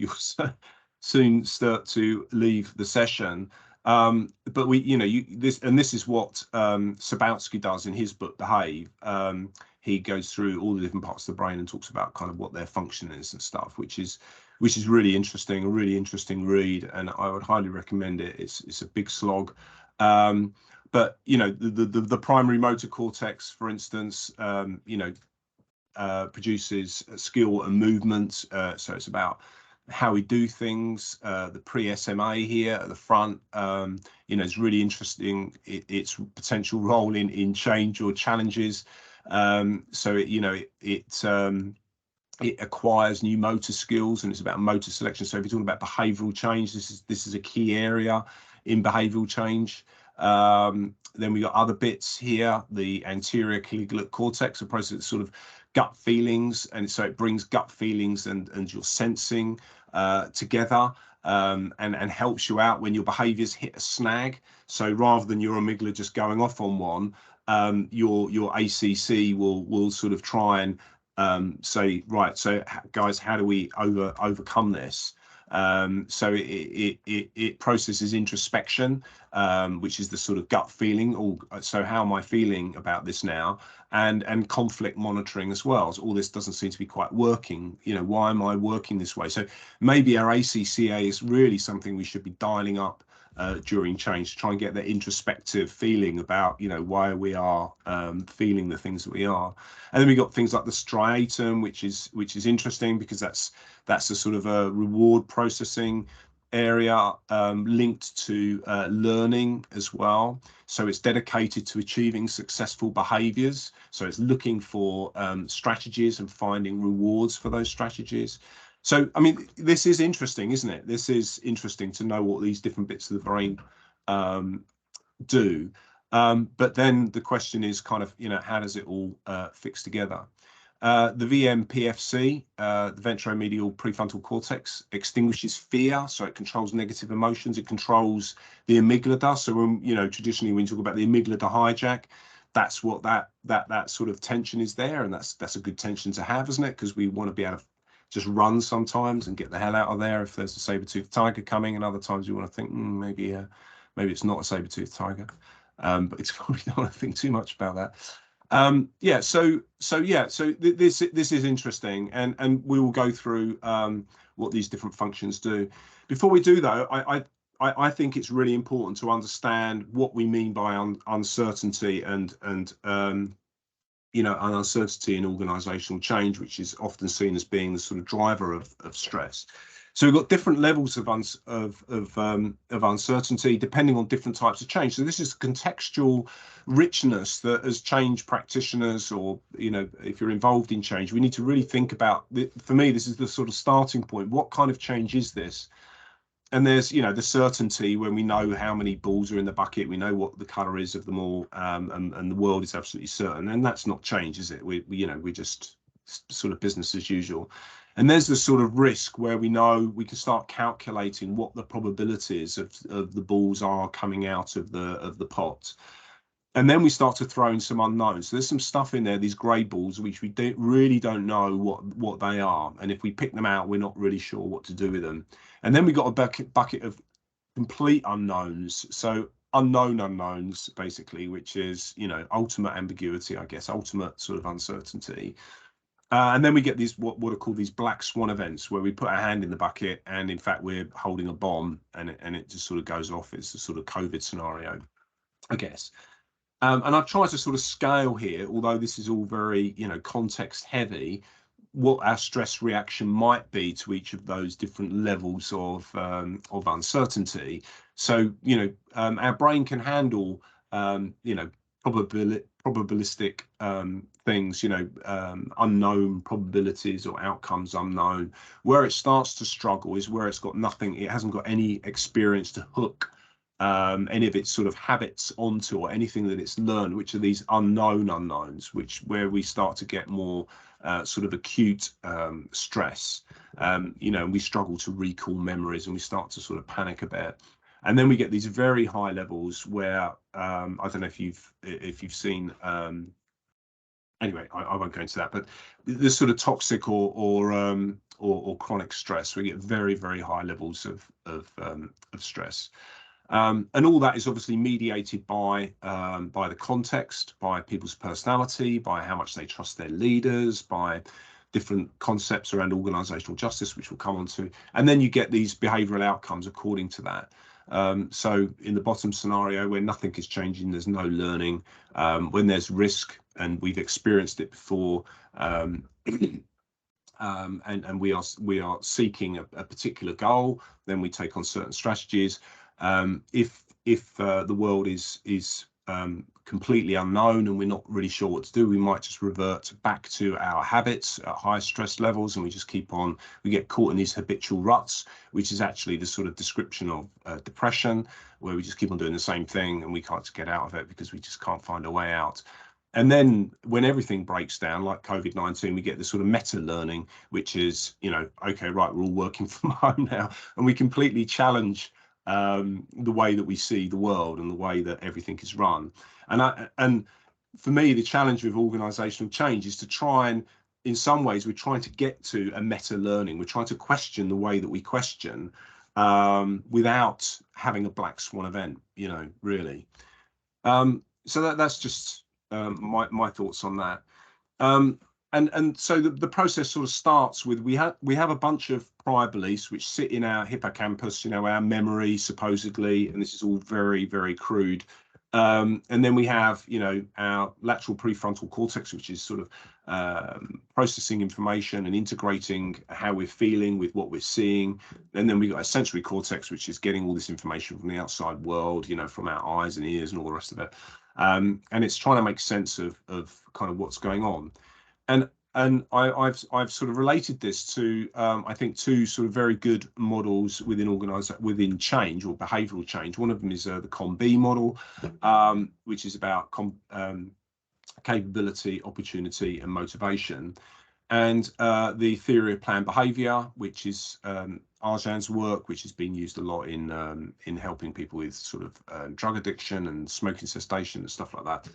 soon start to leave the session. But this is what Sabowski does in his book Behave. He goes through all the different parts of the brain and talks about kind of what their function is and stuff, which is really interesting, a really interesting read, and I would highly recommend it. It's a big slog. But the primary motor cortex, for instance, produces skill and movement. So it's about how we do things. The pre-SMA here at the front, is really interesting. Its potential role in change or challenges. So it acquires new motor skills, and it's about motor selection. So if you're talking about behavioural change, this is a key area in behavioural change. Then we got other bits here, the anterior colliculate cortex, a process that's sort of gut feelings, and so it brings gut feelings and your sensing together, and helps you out when your behaviors hit a snag. So rather than your amygdala just going off on one, your ACC will sort of try and say, right, so guys, how do we overcome this? So it processes introspection, which is the sort of gut feeling. So how am I feeling about this now? And conflict monitoring as well. So all this doesn't seem to be quite working. Why am I working this way? So maybe our ACCA is really something we should be dialing up during change, to try and get that introspective feeling about why we are feeling the things that we are. And then we got things like the striatum, which is interesting because that's a sort of a reward processing area linked to learning as well. So it's dedicated to achieving successful behaviors. So it's looking for strategies and finding rewards for those strategies. So, I mean, this is interesting, isn't it? This is interesting to know what these different bits of the brain do. But then the question is kind of, how does it all fix together? The VMPFC, the ventromedial prefrontal cortex, extinguishes fear, so it controls negative emotions. It controls the amygdala. So when traditionally when you talk about the amygdala hijack, that's what that sort of tension is there, and that's a good tension to have, isn't it? Because we want to be able to just run sometimes and get the hell out of there if there's a saber-toothed tiger coming, and other times you want to think maybe it's not a saber-toothed tiger, but it's probably don't want to think too much about that. So this is interesting, and we will go through what these different functions do. Before we do though, I think it's really important to understand what we mean by uncertainty and an uncertainty in organizational change, which is often seen as being the sort of driver of stress. So we've got different levels of uncertainty depending on different types of change. So this is contextual richness that, as change practitioners, or if you're involved in change, we need to really think about. For me, this is the sort of starting point. What kind of change is this? And there's the certainty when we know how many balls are in the bucket, we know what the color is of them all, and the world is absolutely certain, and that's not change, is it? We're just sort of business as usual. And there's the sort of risk where we know we can start calculating what the probabilities of the balls are coming out of the pot. And then we start to throw in some unknowns. So there's some stuff in there, these grey balls, which we really don't know what they are. And if we pick them out, we're not really sure what to do with them. And then we got a bucket of complete unknowns. So unknown unknowns, basically, which is, ultimate ambiguity, I guess, ultimate sort of uncertainty. And then we get these what are called these black swan events, where we put our hand in the bucket and in fact we're holding a bomb, and it just sort of goes off. It's the sort of COVID scenario, I guess. And I've tried to sort of scale here, although this is all very, context heavy, what our stress reaction might be to each of those different levels of uncertainty. So, our brain can handle, probabilistic things, unknown probabilities or outcomes unknown. Where it starts to struggle is where it's got nothing, it hasn't got any experience to hook any of its sort of habits onto, or anything that it's learned, which are these unknown unknowns, where we start to get more sort of acute stress. We struggle to recall memories, and we start to sort of panic a bit. And then we get these very high levels where I don't know if you've seen anyway, I won't go into that, but this sort of toxic or chronic stress, we get very, very high levels of stress. And all that is obviously mediated by the context, by people's personality, by how much they trust their leaders, by different concepts around organizational justice, which we'll come on to. And then you get these behavioral outcomes according to that. So in the bottom scenario, where nothing is changing, there's no learning, when there's risk, and we've experienced it before, and we are seeking a particular goal, then we take on certain strategies. If the world is completely unknown and we're not really sure what to do, we might just revert back to our habits at high stress levels, and we just keep on. We get caught in these habitual ruts, which is actually the sort of description of depression, where we just keep on doing the same thing and we can't get out of it because we just can't find a way out. And then when everything breaks down, like COVID-19, we get this sort of meta learning, which is, okay, right, we're all working from home now, and we completely challenge the way that we see the world and the way that everything is run. And for me, the challenge with organizational change is to try and, in some ways, we're trying to get to a meta learning. We're trying to question the way that we question without having a black swan event, really. So that's just my thoughts on that. And so the process sort of starts with, we have a bunch of prior beliefs which sit in our hippocampus, our memory supposedly, and this is all very, very crude. And then we have, our lateral prefrontal cortex, which is sort of processing information and integrating how we're feeling with what we're seeing. And then we got a sensory cortex, which is getting all this information from the outside world, from our eyes and ears and all the rest of it. And it's trying to make sense of kind of what's going on. And I've sort of related this to I think two sort of very good models within change or behavioral change. One of them is the COM-B model, which is about capability, opportunity, and motivation, and the theory of planned behavior, which is Arjan's work, which has been used a lot in helping people with sort of drug addiction and smoking cessation and stuff like that.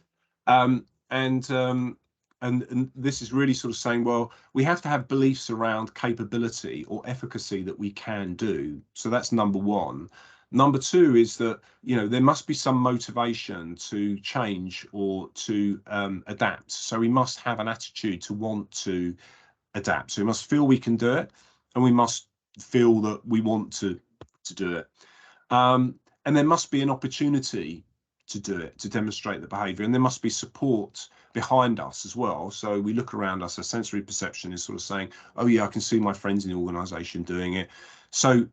And this is really sort of saying, well, we have to have beliefs around capability or efficacy that we can do. So that's number one. Number two is that, there must be some motivation to change or to adapt. So we must have an attitude to want to adapt. So we must feel we can do it, and we must feel that we want to do it. And there must be an opportunity to do it, to demonstrate the behavior, and there must be support behind us as well. So we look around us, our sensory perception is sort of saying, oh yeah, I can see my friends in the organization doing it. So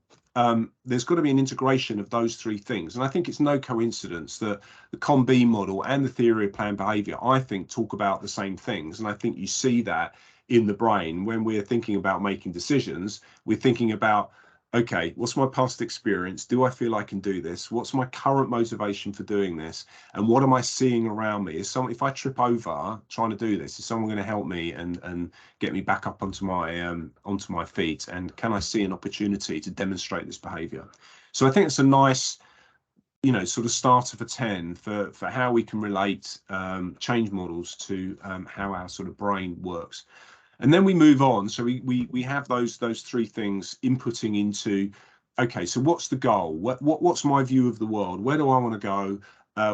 there's got to be an integration of those three things. And I think it's no coincidence that the COM-B model and the theory of planned behavior, I think, talk about the same things. And I think you see that in the brain when we're thinking about making decisions. We're thinking about, okay, what's my past experience? Do I feel I can do this? What's my current motivation for doing this? And what am I seeing around me? If I trip over trying to do this, is someone going to help me and get me back up onto my feet? And can I see an opportunity to demonstrate this behavior? So I think it's a nice, sort of starter for 10 for how we can relate change models to how our sort of brain works. And then we move on. So we have those three things inputting into, okay, so what's the goal? What's my view of the world? Where do I want to go?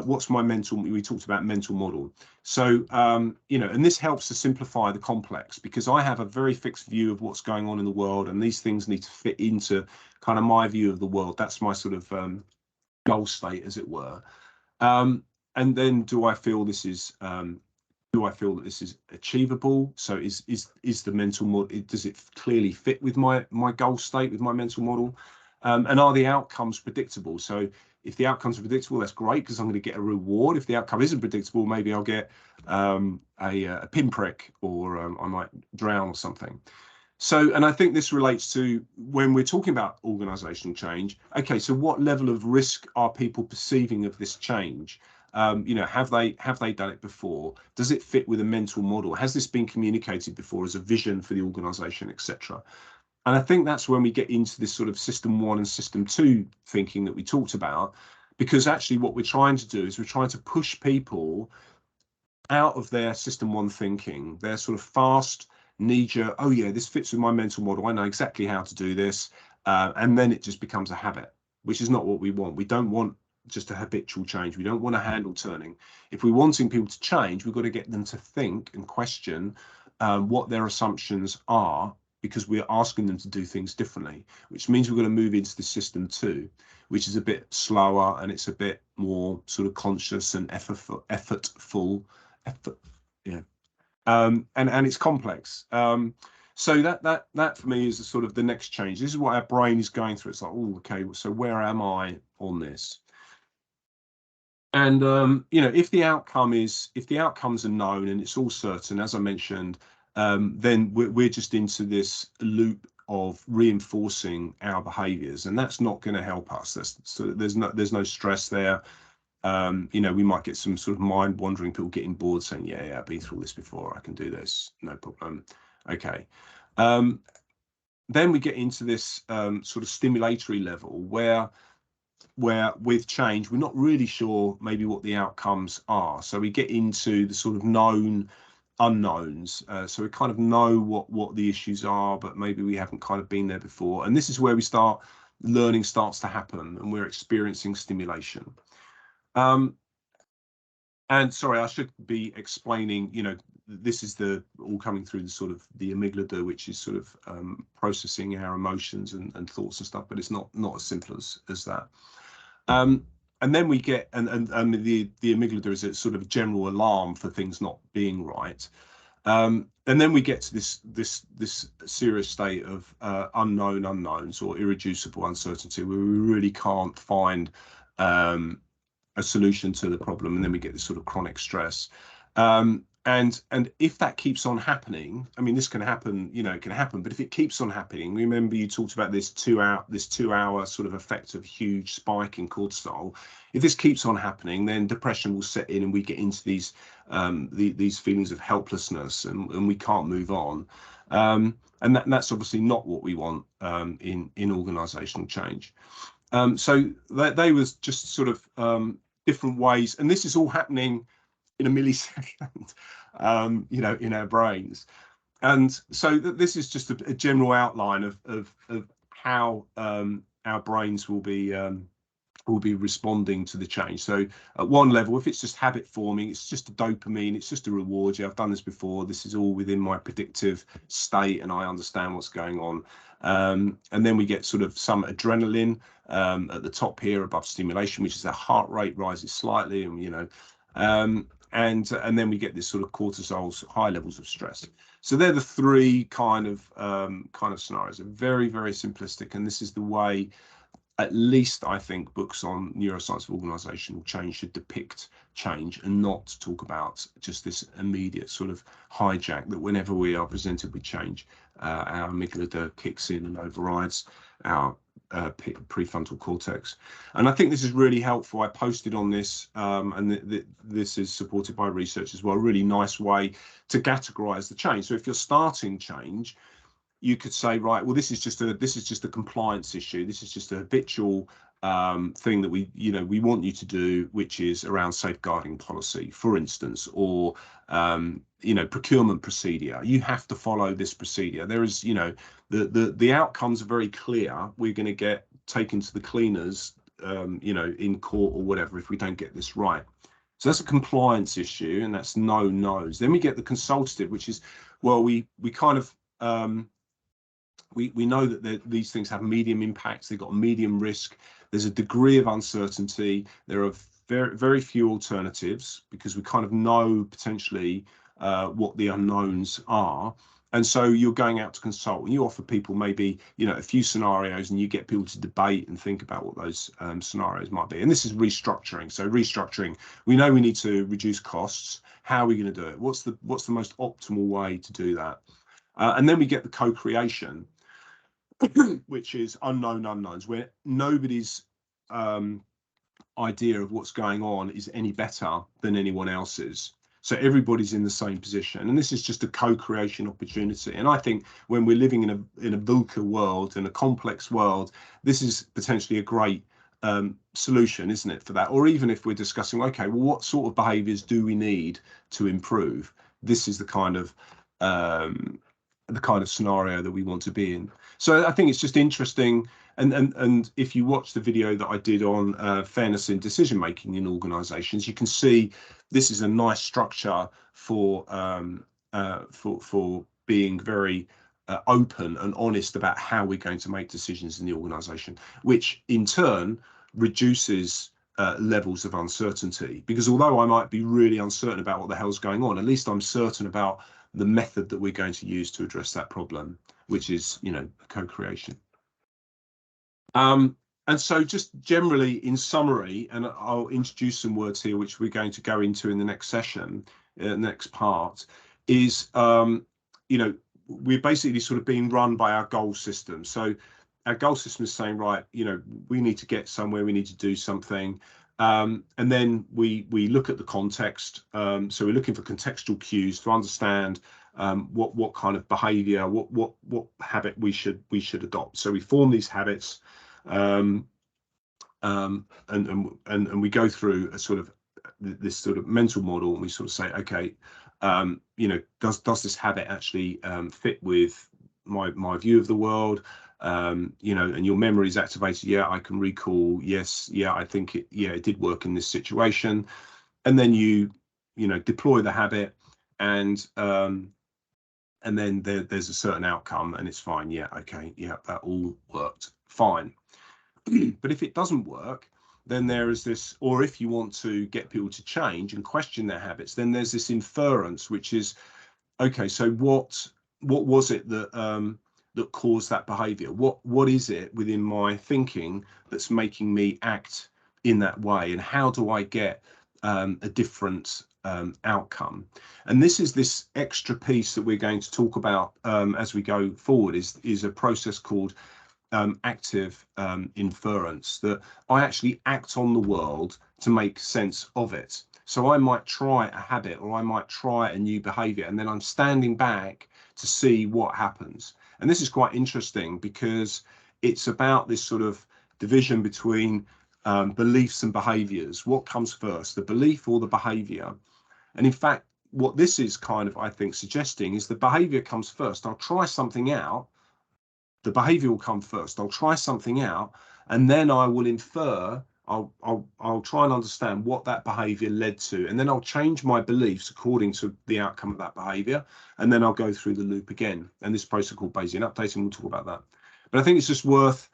What's my mental? We talked about mental model. So and this helps to simplify the complex, because I have a very fixed view of what's going on in the world, and these things need to fit into kind of my view of the world. That's my sort of goal state, as it were. And then do I feel this is that this is achievable? So is the mental model, does it clearly fit with my goal state, with my mental model? And are the outcomes predictable? So if the outcomes are predictable, that's great, because I'm going to get a reward. If the outcome isn't predictable, maybe I'll get a pinprick, or I might drown or something. So, and I think this relates to when we're talking about organizational change. Okay, so what level of risk are people perceiving of this change? Have they done it before? Does it fit with a mental model? Has this been communicated before as a vision for the organization, etc.? And I think that's when we get into this sort of system 1 and system 2 thinking that we talked about, because actually what we're trying to do is we're trying to push people out of their system one thinking. They're sort of fast, knee-jerk, oh yeah, this fits with my mental model, I know exactly how to do this, and then it just becomes a habit, which is not what we want. We don't want just a habitual change. We don't want a handle turning. If we're wanting people to change, we've got to get them to think and question what their assumptions are, because we're asking them to do things differently, which means we're going to move into the system two, which is a bit slower and it's a bit more sort of conscious and effortful, yeah, and it's complex. So that for me is sort of the next change. This is what our brain is going through. It's like, oh, okay, so where am I on this? And you know, if the outcomes are known and it's all certain, as I mentioned, then we're just into this loop of reinforcing our behaviors, and that's not going to help us. There's no stress there. You know, we might get some sort of mind wandering people getting bored saying, yeah, I've been through this before, I can do this, no problem. Okay. Then we get into this sort of stimulatory level where with change, we're not really sure maybe what the outcomes are. So we get into the sort of known unknowns. So we kind of know what the issues are, but maybe we haven't kind of been there before. And this is where learning starts to happen and we're experiencing stimulation. And sorry, I should be explaining, you know, this is all coming through the sort of the amygdala, which is sort of processing our emotions and thoughts and stuff, but it's not as simple as that. And then we get, and the amygdala is a sort of general alarm for things not being right. And then we get to this serious state of unknown unknowns or irreducible uncertainty, where we really can't find a solution to the problem, and then we get this sort of chronic stress. And if that keeps on happening, I mean, this can happen, you know, it can happen, but if it keeps on happening, remember you talked about this 2 hour sort of effect of huge spike in cortisol. If this keeps on happening, then depression will set in and we get into these feelings of helplessness and we can't move on. And that's obviously not what we want in organizational change. So they was just sort of different ways, and this is all happening in a millisecond, you know, in our brains. And so this is just a general outline of how our brains will be responding to the change. So at one level, if it's just habit forming, it's just a dopamine, it's just a reward. Yeah, I've done this before. This is all within my predictive state and I understand what's going on. And then we get sort of some adrenaline at the top here above stimulation, which is our heart rate rises slightly, and you know, and then we get this sort of cortisol's high levels of stress. So they're the three kind of scenarios. They're very, very simplistic, and this is the way, at least I think, books on neuroscience of organizational change should depict change and not talk about just this immediate sort of hijack that whenever we are presented with change, our amygdala kicks in and overrides our prefrontal cortex. And I think this is really helpful. I posted on this, and this is supported by research as well, a really nice way to categorize the change. So if you're starting change, you could say, right, well, this is just a compliance issue. This is just a habitual thing that we want you to do, which is around safeguarding policy, for instance, or procurement procedure. You have to follow this procedure. There is, the outcomes are very clear. We're going to get taken to the cleaners, in court or whatever if we don't get this right. So that's a compliance issue, and that's no-nos. Then we get the consultative, which is, well, we kind of we know that these things have medium impacts. They've got medium risk. There's a degree of uncertainty. There are very, very few alternatives because we kind of know potentially what the unknowns are. And so you're going out to consult and you offer people maybe, a few scenarios, and you get people to debate and think about what those scenarios might be. And this is restructuring. So restructuring, we know we need to reduce costs. How are we going to do it? What's the most optimal way to do that? And then we get the co-creation, which is unknown unknowns, where nobody's idea of what's going on is any better than anyone else's. So everybody's in the same position, and this is just a co-creation opportunity. And I think when we're living in a VUCA world, in a complex world, this is potentially a great solution, isn't it, for that? Or even if we're discussing, okay, well, what sort of behaviors do we need to improve? This is the kind of scenario that we want to be in. So I think it's just interesting. And if you watch the video that I did on fairness in decision making in organizations, you can see this is a nice structure for being very open and honest about how we're going to make decisions in the organization, which in turn reduces levels of uncertainty. Because although I might be really uncertain about what the hell's going on, at least I'm certain about the method that we're going to use to address that problem, which is, you know, co-creation. And so just generally in summary, and I'll introduce some words here, which we're going to go into in the next session, next part, is, you know, we're basically sort of being run by our goal system. So our goal system is saying, right, you know, we need to get somewhere, we need to do something. And then we look at the context. So we're looking for contextual cues to understand what kind of behavior, what habit we should adopt. So we form these habits, and we go through a sort of this sort of mental model, and we sort of say, okay, you know, does this habit actually fit with my view of the world? You know, and your memory is activated. Yeah, I can recall. Yes, yeah, I think it did work in this situation. And then you know, deploy the habit, and then there's a certain outcome, and it's fine. Yeah, okay, yeah, that all worked fine. But if it doesn't work, then there is this, or if you want to get people to change and question their habits, then there's this inference, which is, okay, so what was it that that caused that behavior? What is it within my thinking that's making me act in that way, and how do I get a different outcome? And this is this extra piece that we're going to talk about as we go forward, is a process called active inference, that I actually act on the world to make sense of it. So I might try a habit, or I might try a new behavior, and then I'm standing back to see what happens. And this is quite interesting, because it's about this sort of division between beliefs and behaviors. What comes first, the belief or the behavior? And in fact, what this is kind of, I think, suggesting is the behavior comes first. I'll try something out. The behavior will come first. I'll try something out, and then I will infer. I'll try and understand what that behavior led to, and then I'll change my beliefs according to the outcome of that behavior, and then I'll go through the loop again. And this process called Bayesian updating, we'll talk about that. But I think it's just worth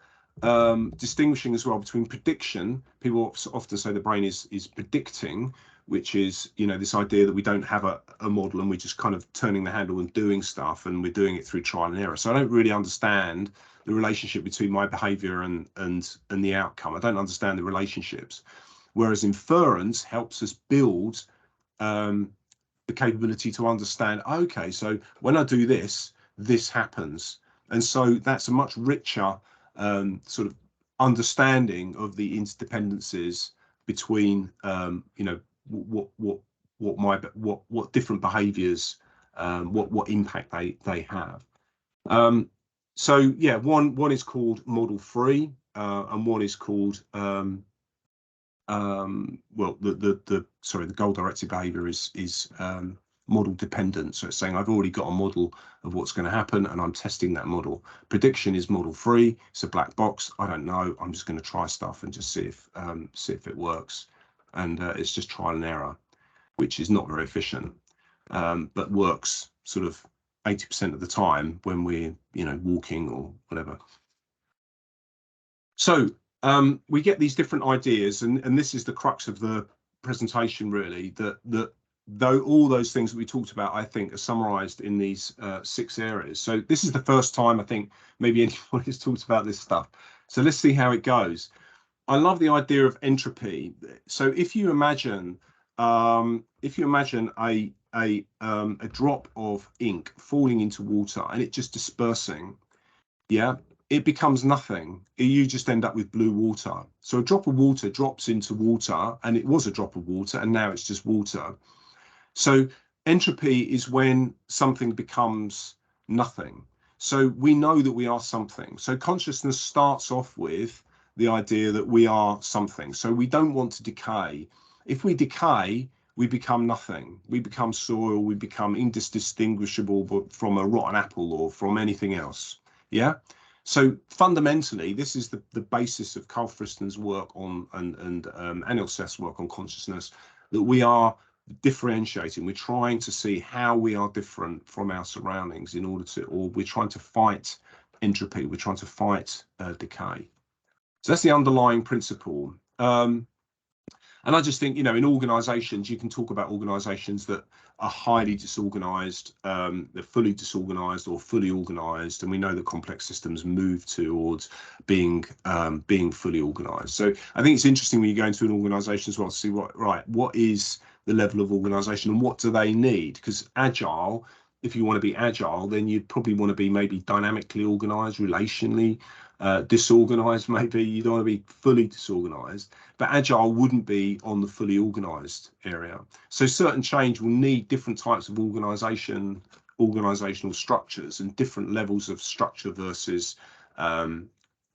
distinguishing as well between prediction. People often say the brain is predicting, which is, you know, this idea that we don't have a model and we're just kind of turning the handle and doing stuff, and we're doing it through trial and error. So I don't really understand the relationship between my behavior and the outcome. I don't understand the relationships. Whereas inference helps us build the capability to understand, okay, so when I do this, this happens. And so that's a much richer sort of understanding of the interdependencies between, you know, what different behaviors, what impact they have. So yeah, one is called model free, and one is called well, the goal directed behavior is model dependent. So it's saying I've already got a model of what's going to happen, and I'm testing that model. Prediction is model free. It's a black box. I don't know. I'm just going to try stuff and just see if it works. And it's just trial and error, which is not very efficient, but works sort of 80% of the time when we're, you know, walking or whatever. So we get these different ideas, and this is the crux of the presentation, really, that though all those things that we talked about, I think, are summarized in these 6 areas. So this is the first time I think maybe anyone has talked about this stuff. So let's see how it goes. I love the idea of entropy. So if you imagine a drop of ink falling into water and it just dispersing, yeah, it becomes nothing. You just end up with blue water. So a drop of water drops into water, and it was a drop of water, and now it's just water. So entropy is when something becomes nothing. So we know that we are something. So consciousness starts off with the idea that we are something. So we don't want to decay. If we decay, we become nothing. We become soil. We become indistinguishable from a rotten apple or from anything else. Yeah. So fundamentally, this is the basis of Carl Fristen's work on and Anil Seth's work on consciousness, that we are differentiating. We're trying to see how we are different from our surroundings in order to, or we're trying to fight entropy. We're trying to fight decay. So that's the underlying principle. And I just think, you know, in organizations, you can talk about organizations that are highly disorganized, they're fully disorganized or fully organized. And we know that complex systems move towards being fully organized. So I think it's interesting when you go into an organization as well to see what is the level of organization and what do they need? Because agile, if you want to be agile, then you'd probably want to be maybe dynamically organized, relationally disorganized. Maybe you don't want to be fully disorganized, but agile wouldn't be on the fully organized area. So certain change will need different types of organizational structures and different levels of structure versus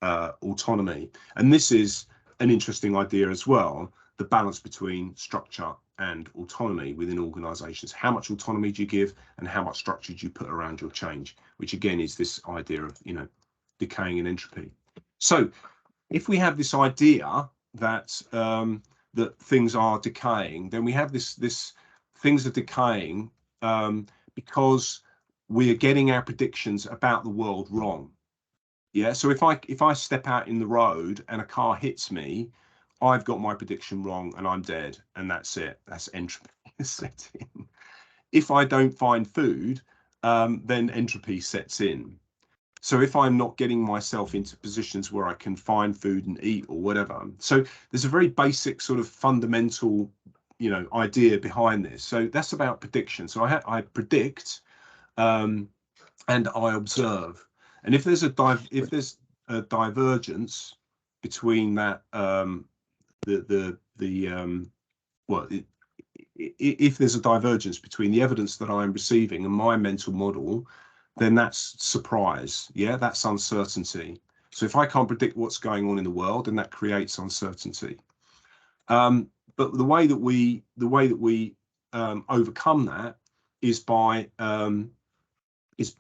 autonomy. And this is an interesting idea as well, the balance between structure and autonomy within organizations. How much autonomy do you give and how much structure do you put around your change, which again is this idea of, you know, decaying and entropy. So if we have this idea that that things are decaying, then we have this things are decaying because we are getting our predictions about the world wrong. Yeah, so if I step out in the road and a car hits me, I've got my prediction wrong and I'm dead, and that's it. That's entropy set in. If I don't find food, then entropy sets in. So if I'm not getting myself into positions where I can find food and eat or whatever. So there's a very basic sort of fundamental, you know, idea behind this. So that's about prediction. So I predict and I observe. And if there's a divergence between that if there's a divergence between the evidence that I'm receiving and my mental model, then that's surprise. Yeah, that's uncertainty. So if I can't predict what's going on in the world, then that creates uncertainty. But the way that we overcome that is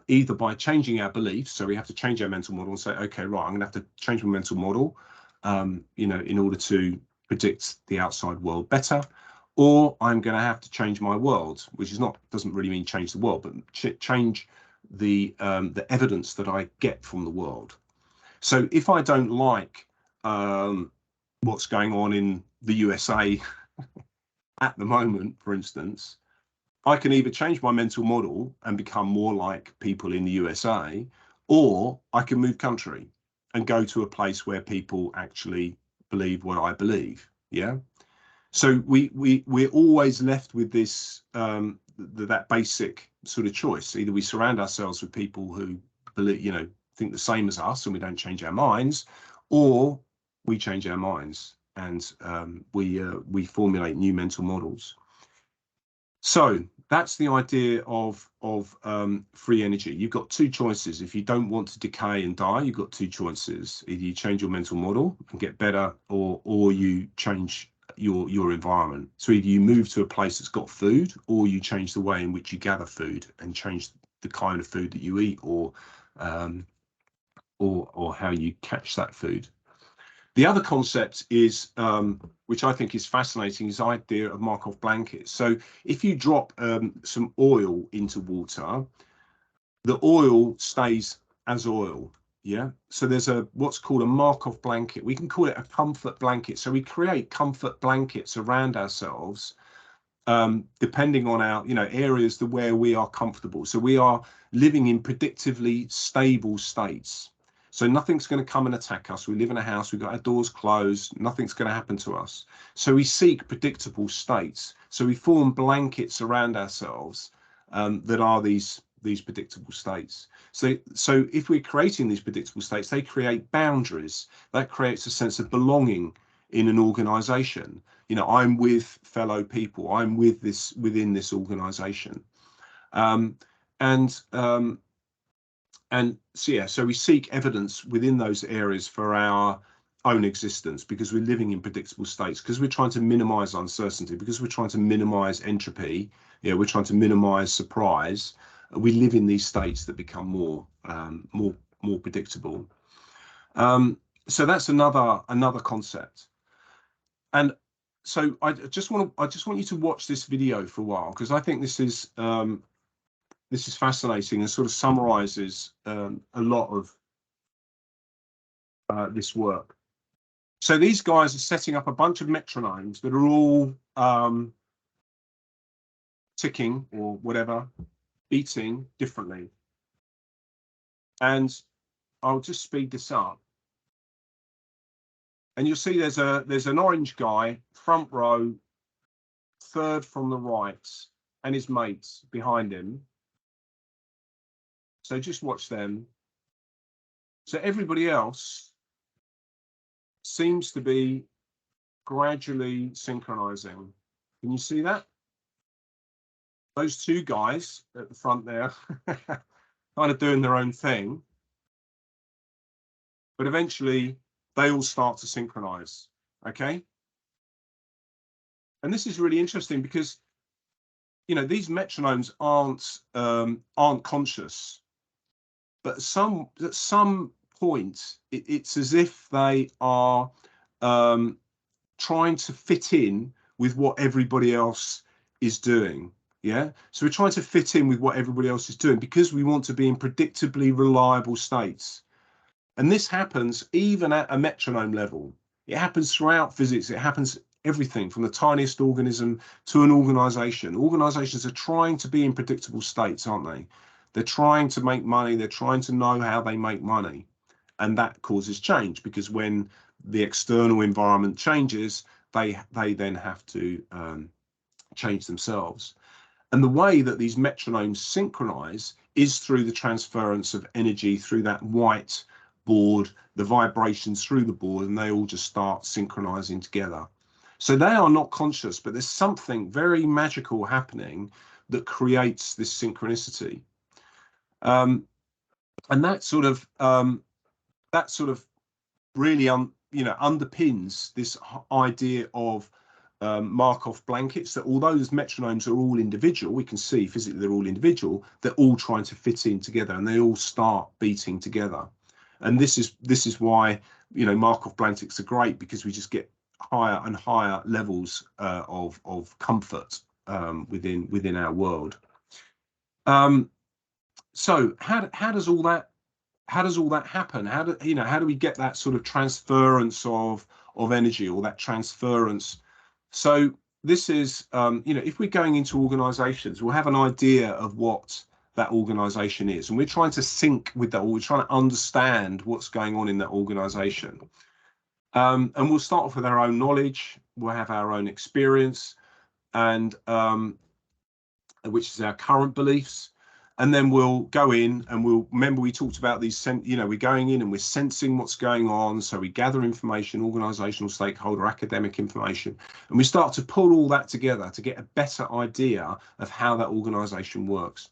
either by changing our beliefs. So we have to change our mental model and say, okay, right, I'm going to have to change my mental model, you know, in order to predict the outside world better. Or I'm going to have to change my world, which doesn't really mean change the world, but change the evidence that I get from the world. So if I don't like what's going on in the USA at the moment, for instance, I can either change my mental model and become more like people in the USA, or I can move country and go to a place where people actually believe what I believe. Yeah. So we're always left with this that basic sort of choice. Either we surround ourselves with people who believe, you know, think the same as us and we don't change our minds, or we change our minds and we formulate new mental models. So that's the idea of free energy. You've got two choices. If you don't want to decay and die, you've got two choices. Either you change your mental model and get better, or you change your environment. So either you move to a place that's got food, or you change the way in which you gather food and change the kind of food that you eat, or how you catch that food. The other concept is, which I think is fascinating, is the idea of Markov blankets. So if you drop some oil into water, the oil stays as oil. Yeah. So there's what's called a Markov blanket. We can call it a comfort blanket. So we create comfort blankets around ourselves, depending on our, you know, areas where we are comfortable. So we are living in predictively stable states. So nothing's going to come and attack us. We live in a house, we've got our doors closed, nothing's going to happen to us. So we seek predictable states. So we form blankets around ourselves that are these predictable states. So if we're creating these predictable states, they create boundaries. That creates a sense of belonging in an organization. You know, I'm with fellow people, I'm within this organization. And so yeah, so we seek evidence within those areas for our own existence, because we're living in predictable states, because we're trying to minimize uncertainty, because we're trying to minimize entropy, we're trying to minimize surprise. We live in these states that become more predictable. So that's another concept. And so I just want you to watch this video for a while, because I think this is fascinating and sort of summarizes a lot of this work. So these guys are setting up a bunch of metronomes that are all ticking or whatever, beating differently. And I'll just speed this up. And you'll see there's an orange guy, front row, third from the right, and his mates behind him. So just watch them. So everybody else seems to be gradually synchronizing. Can you see that? Those two guys at the front there kind of doing their own thing, but eventually they all start to synchronize. Okay. And this is really interesting because, you know, these metronomes aren't conscious, but at some point it's as if they are trying to fit in with what everybody else is doing. Yeah, so we're trying to fit in with what everybody else is doing because we want to be in predictably reliable states. And this happens even at a metronome level. It happens throughout physics. It happens everything from the tiniest organism to an organization. Organizations are trying to be in predictable states, aren't they? They're trying to make money. They're trying to know how they make money. And that causes change, because when the external environment changes, they then have to change themselves. And the way that these metronomes synchronize is through the transference of energy through that white board, the vibrations through the board, and they all just start synchronizing together. So they are not conscious, but there's something very magical happening that creates this synchronicity. And that sort of really underpins this idea of Markov blankets, that although those metronomes are all individual, we can see physically they're all individual, they're all trying to fit in together and they all start beating together. And this is why, you know, Markov blankets are great, because we just get higher and higher levels of comfort within our world. So how does all that happen? How do we get that sort of transference of energy, or that transference? So this is, if we're going into organizations, we'll have an idea of what that organization is, and we're trying to sync with that, or we're trying to understand what's going on in that organization. And we'll start off with our own knowledge. We'll have our own experience, and which is our current beliefs. And then we'll go in and remember we talked about these, we're going in and we're sensing what's going on. So we gather information, organizational, stakeholder, academic information, and we start to pull all that together to get a better idea of how that organization works.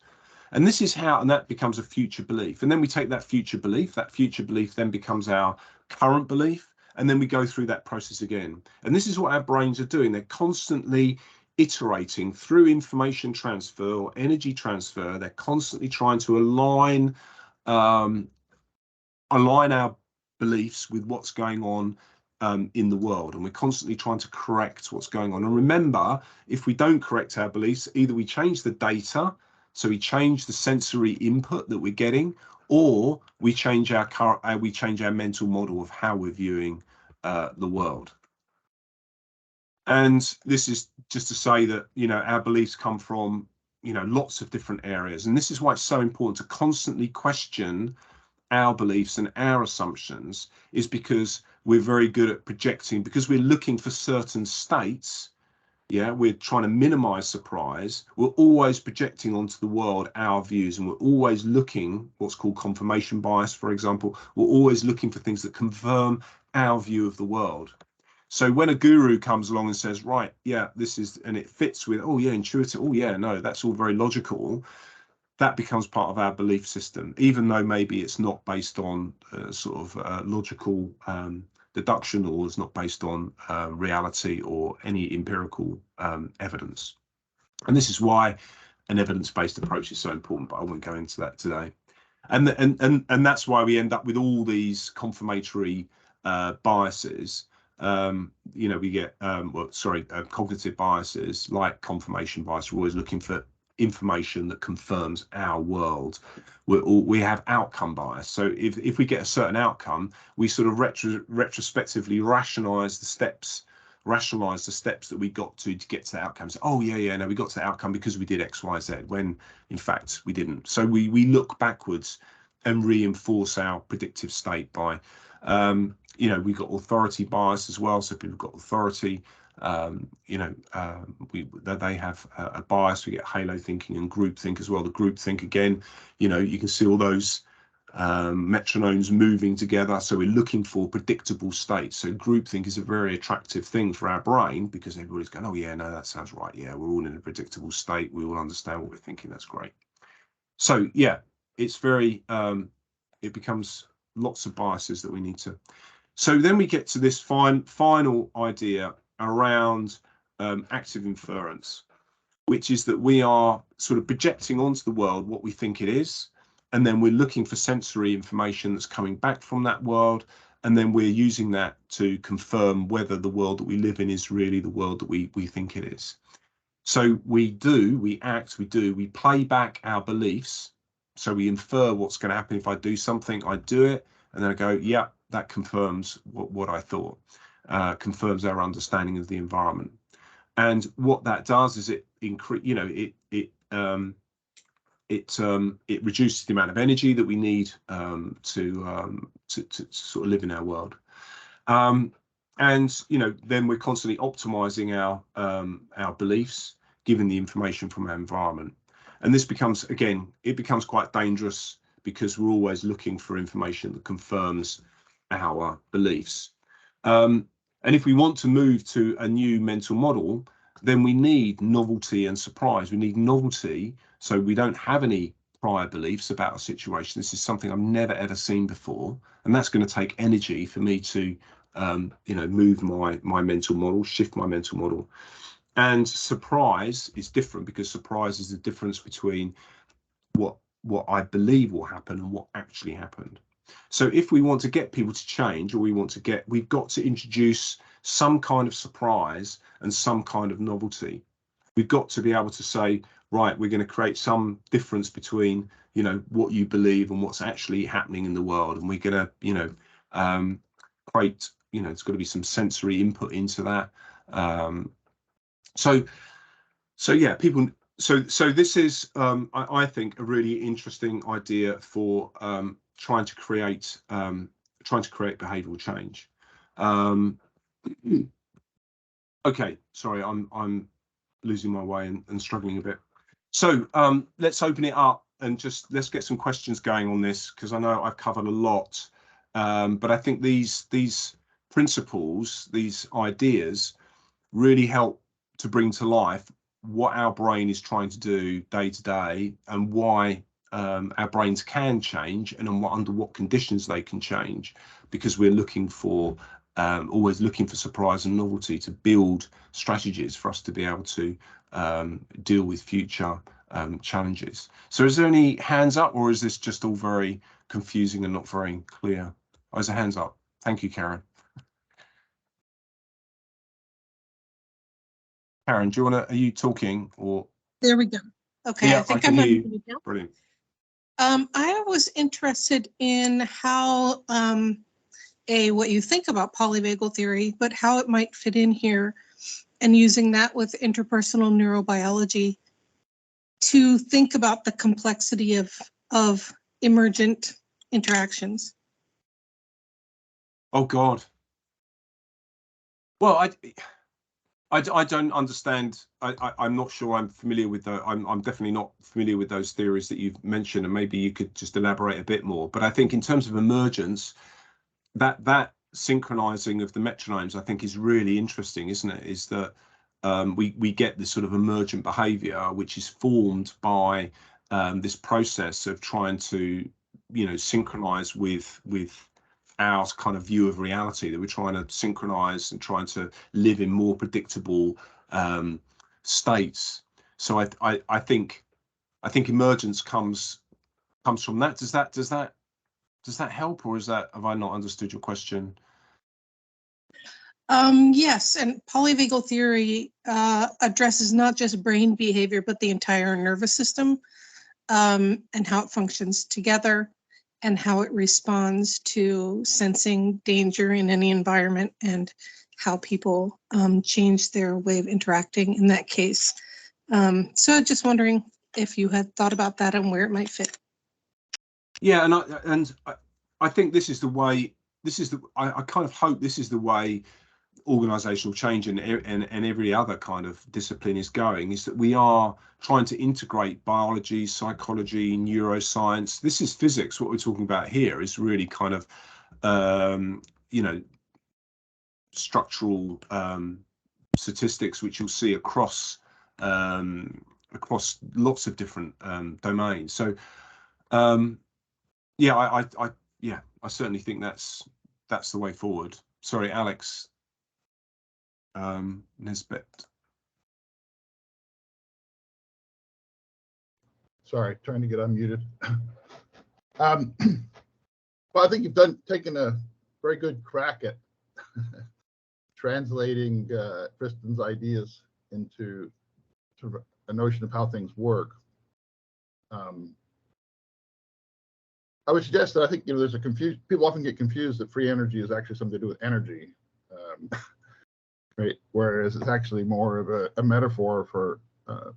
And this is how, and that becomes a future belief. And then we take that future belief then becomes our current belief. And then we go through that process again. And this is what our brains are doing. They're constantly iterating through information transfer or energy transfer. They're constantly trying to align our beliefs with what's going on in the world, and we're constantly trying to correct what's going on. And remember, if we don't correct our beliefs, either we change the data, so we change the sensory input that we're getting, or we change our mental model of how we're viewing the world. And this is just to say that, our beliefs come from, lots of different areas. And this is why it's so important to constantly question our beliefs and our assumptions, is because we're very good at projecting, because we're looking for certain states. Yeah, we're trying to minimize surprise. We're always projecting onto the world our views, and we're always looking, what's called confirmation bias, for example. We're always looking for things that confirm our view of the world. So when a guru comes along and says, right, yeah, this is, and it fits with, oh yeah, intuitive, oh yeah, no, that's all very logical, that becomes part of our belief system, even though maybe it's not based on logical deduction or is not based on reality or any empirical evidence. And this is why an evidence-based approach is so important, but I won't go into that today. And that's why we end up with all these confirmatory biases. You know, we get cognitive biases like confirmation bias. We're always looking for information that confirms our world. We have outcome bias. So if we get a certain outcome, we sort of retrospectively rationalize the steps that we got to get to the outcome. So, oh yeah, no, we got to the outcome because we did X, Y, Z, when in fact we didn't. So we look backwards and reinforce our predictive state by, you know, we've got authority bias as well. So people have got authority, you know, they have a bias. We get halo thinking and group think as well. The group think again, you know, you can see all those metronomes moving together. So we're looking for predictable states. So groupthink is a very attractive thing for our brain because everybody's going, oh yeah, no, that sounds right. Yeah, we're all in a predictable state. We all understand what we're thinking. That's great. So yeah, it's very, it becomes lots of biases that we need to. So then we get to this final idea around active inference, which is that we are sort of projecting onto the world what we think it is. And then we're looking for sensory information that's coming back from that world. And then we're using that to confirm whether the world that we live in is really the world that we think it is. So we play back our beliefs. So we infer what's going to happen if I do something, I do it, and then I go, yeah, that confirms what I thought, confirms our understanding of the environment. And what that does is it reduces the amount of energy that we need to sort of live in our world. And you know, then we're constantly optimizing our beliefs given the information from our environment. And this becomes, again, it becomes quite dangerous because we're always looking for information that confirms our beliefs. And if we want to move to a new mental model, then we need novelty and surprise. We need novelty, so we don't have any prior beliefs about a situation. This is something I've never ever seen before, and that's going to take energy for me to you know, move my mental model, shift my mental model. And surprise is different because surprise is the difference between what I believe will happen and what actually happened. So if we want to get people to change, or we've got to introduce some kind of surprise and some kind of novelty. We've got to be able to say, right, we're going to create some difference between, you know, what you believe and what's actually happening in the world. And we're going to, you know, create, you know, it's got to be some sensory input into that. So yeah, people. So this is, I think, a really interesting idea for trying to create behavioural change. Okay, sorry, I'm losing my way and struggling a bit. So let's open it up and just let's get some questions going on this, because I know I've covered a lot, but I think these principles, these ideas, really help to bring to life what our brain is trying to do day to day, and why our brains can change, and under what conditions they can change, because we're looking for always looking for surprise and novelty to build strategies for us to be able to deal with future challenges. So is there any hands up, or is this just all very confusing and not very clear? Oh, there's a hands up. Thank you, Karen. Karen, do you want to, are you talking or? There we go. Okay, Yeah, I think I can I'm hear unmuted you. now. Brilliant. I was interested in how what you think about polyvagal theory, but how it might fit in here, and using that with interpersonal neurobiology to think about the complexity of emergent interactions. Oh God. Well, I don't understand. I'm not sure I'm familiar with the. I'm definitely not familiar with those theories that you've mentioned, and maybe you could just elaborate a bit more. But I think in terms of emergence, that synchronizing of the metronomes, I think, is really interesting, isn't it? Is that we get this sort of emergent behavior, which is formed by this process of trying to, you know, synchronize with our kind of view of reality, that we're trying to synchronize and trying to live in more predictable states. So I think emergence comes from that. Does that help, or have I not understood your question? Yes, and polyvagal theory addresses not just brain behavior, but the entire nervous system, and how it functions together, and how it responds to sensing danger in any environment, and how people change their way of interacting in that case. So just wondering if you had thought about that and where it might fit. Yeah, and I think this is the way. I kind of hope this is the way organizational change and every other kind of discipline is going, is that we are trying to integrate biology, psychology, neuroscience. This is physics. What we're talking about here is really kind of structural statistics, which you'll see across lots of different domains. So yeah, I certainly think that's the way forward. Sorry, Alex. Nisbet. Sorry, trying to get unmuted. Well, I think you've taken a very good crack at translating Kristen's ideas into a notion of how things work. I would suggest that I think there's a confusion. People often get confused that free energy is actually something to do with energy. Right, whereas it's actually more of a metaphor for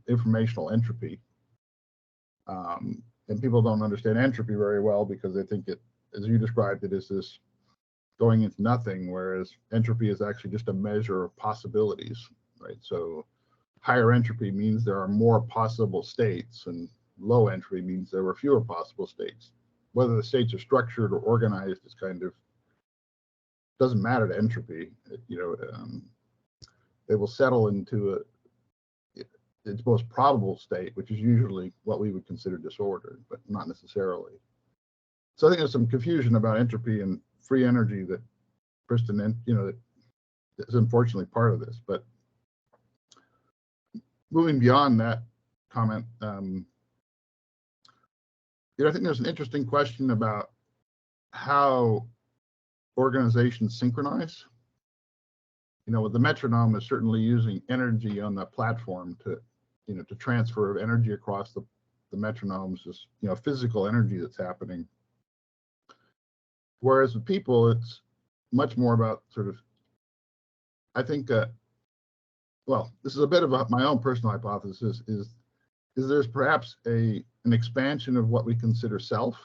informational entropy. And people don't understand entropy very well because they think it, as you described it, is this going into nothing, whereas entropy is actually just a measure of possibilities, right? So higher entropy means there are more possible states, and low entropy means there are fewer possible states. Whether the states are structured or organized is kind of doesn't matter to entropy. They will settle into its most probable state, which is usually what we would consider disordered, but not necessarily. So I think there's some confusion about entropy and free energy that Kristen, that is unfortunately part of this. But moving beyond that comment, I think there's an interesting question about how organizations synchronize. The metronome is certainly using energy on the platform to transfer energy across the metronomes, is physical energy that's happening. Whereas with people, it's much more about sort of, I think, well, this is a bit about my own personal hypothesis, is there's perhaps an expansion of what we consider self,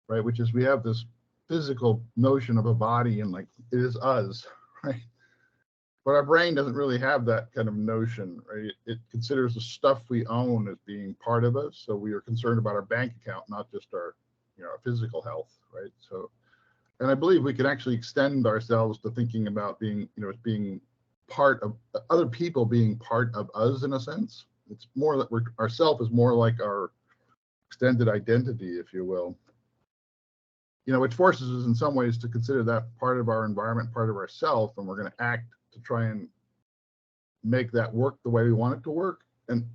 right? Which is we have this physical notion of a body and like it is us, right? But our brain doesn't really have that kind of notion, right? It considers the stuff we own as being part of us. So we are concerned about our bank account, not just our, our physical health, right? So, and I believe we can actually extend ourselves to thinking about being, as being part of other people, being part of us in a sense. It's more that our self is more like our extended identity, if you will. Which forces us in some ways to consider that part of our environment, part of ourself, and we're going to act to try and make that work the way we want it to work.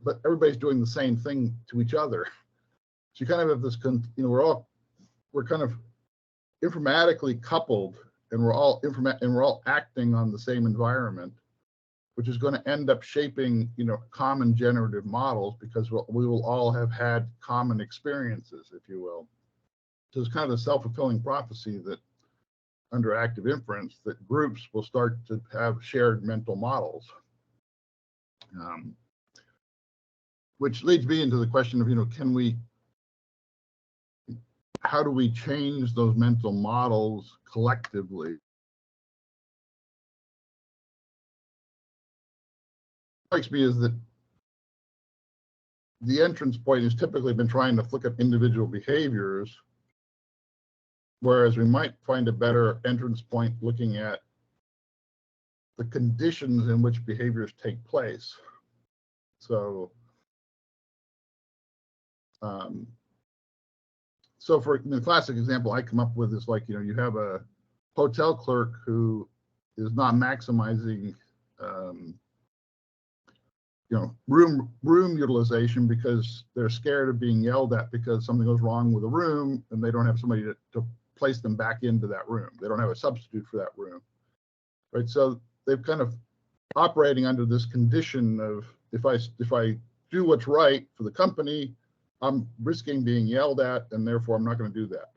But everybody's doing the same thing to each other. So you kind of have this, we're kind of informatically coupled, and we're all acting on the same environment, which is going to end up shaping, common generative models, because we will all have had common experiences, if you will. So it's kind of a self-fulfilling prophecy that under active inference, that groups will start to have shared mental models. Which leads me into the question of, how do we change those mental models collectively? What strikes me is that the entrance point has typically been trying to look at individual behaviors, whereas we might find a better entrance point looking at the conditions in which behaviors take place. So, so for the classic example I come up with is like, you have a hotel clerk who is not maximizing, room utilization because they're scared of being yelled at because something goes wrong with a room and they don't have somebody to place them back into that room. They don't have a substitute for that room, right? So they've kind of operating under this condition of if I do what's right for the company, I'm risking being yelled at, and therefore I'm not going to do that.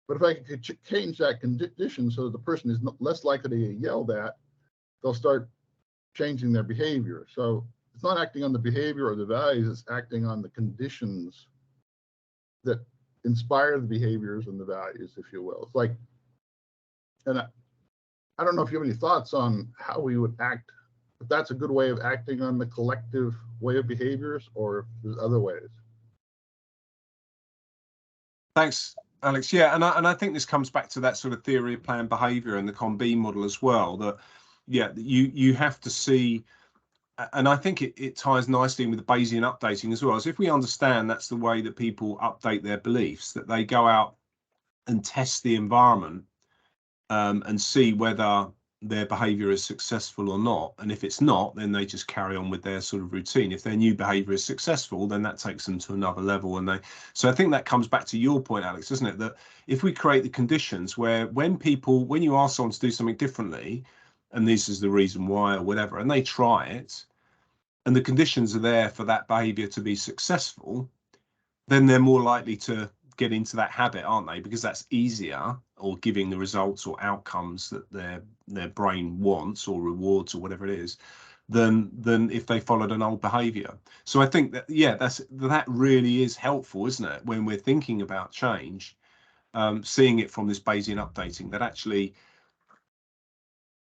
But if I could change that condition so that the person is less likely to get yelled at, they'll start changing their behavior. So it's not acting on the behavior or the values, it's acting on the conditions that inspire the behaviors and the values, if you will. It's like, and I don't know if you have any thoughts on how we would act, if that's a good way of acting on the collective way of behaviors, or if there's other ways. Thanks, Alex. Yeah, and I think this comes back to that sort of theory of planned behavior and the COM-B model as well, that, yeah, you have to see, and I think it ties nicely in with the Bayesian updating as well. So if we understand that's the way that people update their beliefs, that they go out and test the environment and see whether their behavior is successful or not. And if it's not, then they just carry on with their sort of routine. If their new behavior is successful, then that takes them to another level. So I think that comes back to your point, Alex, doesn't it? That if we create the conditions where when you ask someone to do something differently, and this is the reason why or whatever, and they try it, and the conditions are there for that behavior to be successful, then they're more likely to get into that habit, aren't they? Because that's easier, or giving the results or outcomes that their brain wants, or rewards, or whatever it is, than if they followed an old behavior. So I think that, yeah, that really is helpful, isn't it, when we're thinking about change, seeing it from this Bayesian updating, that actually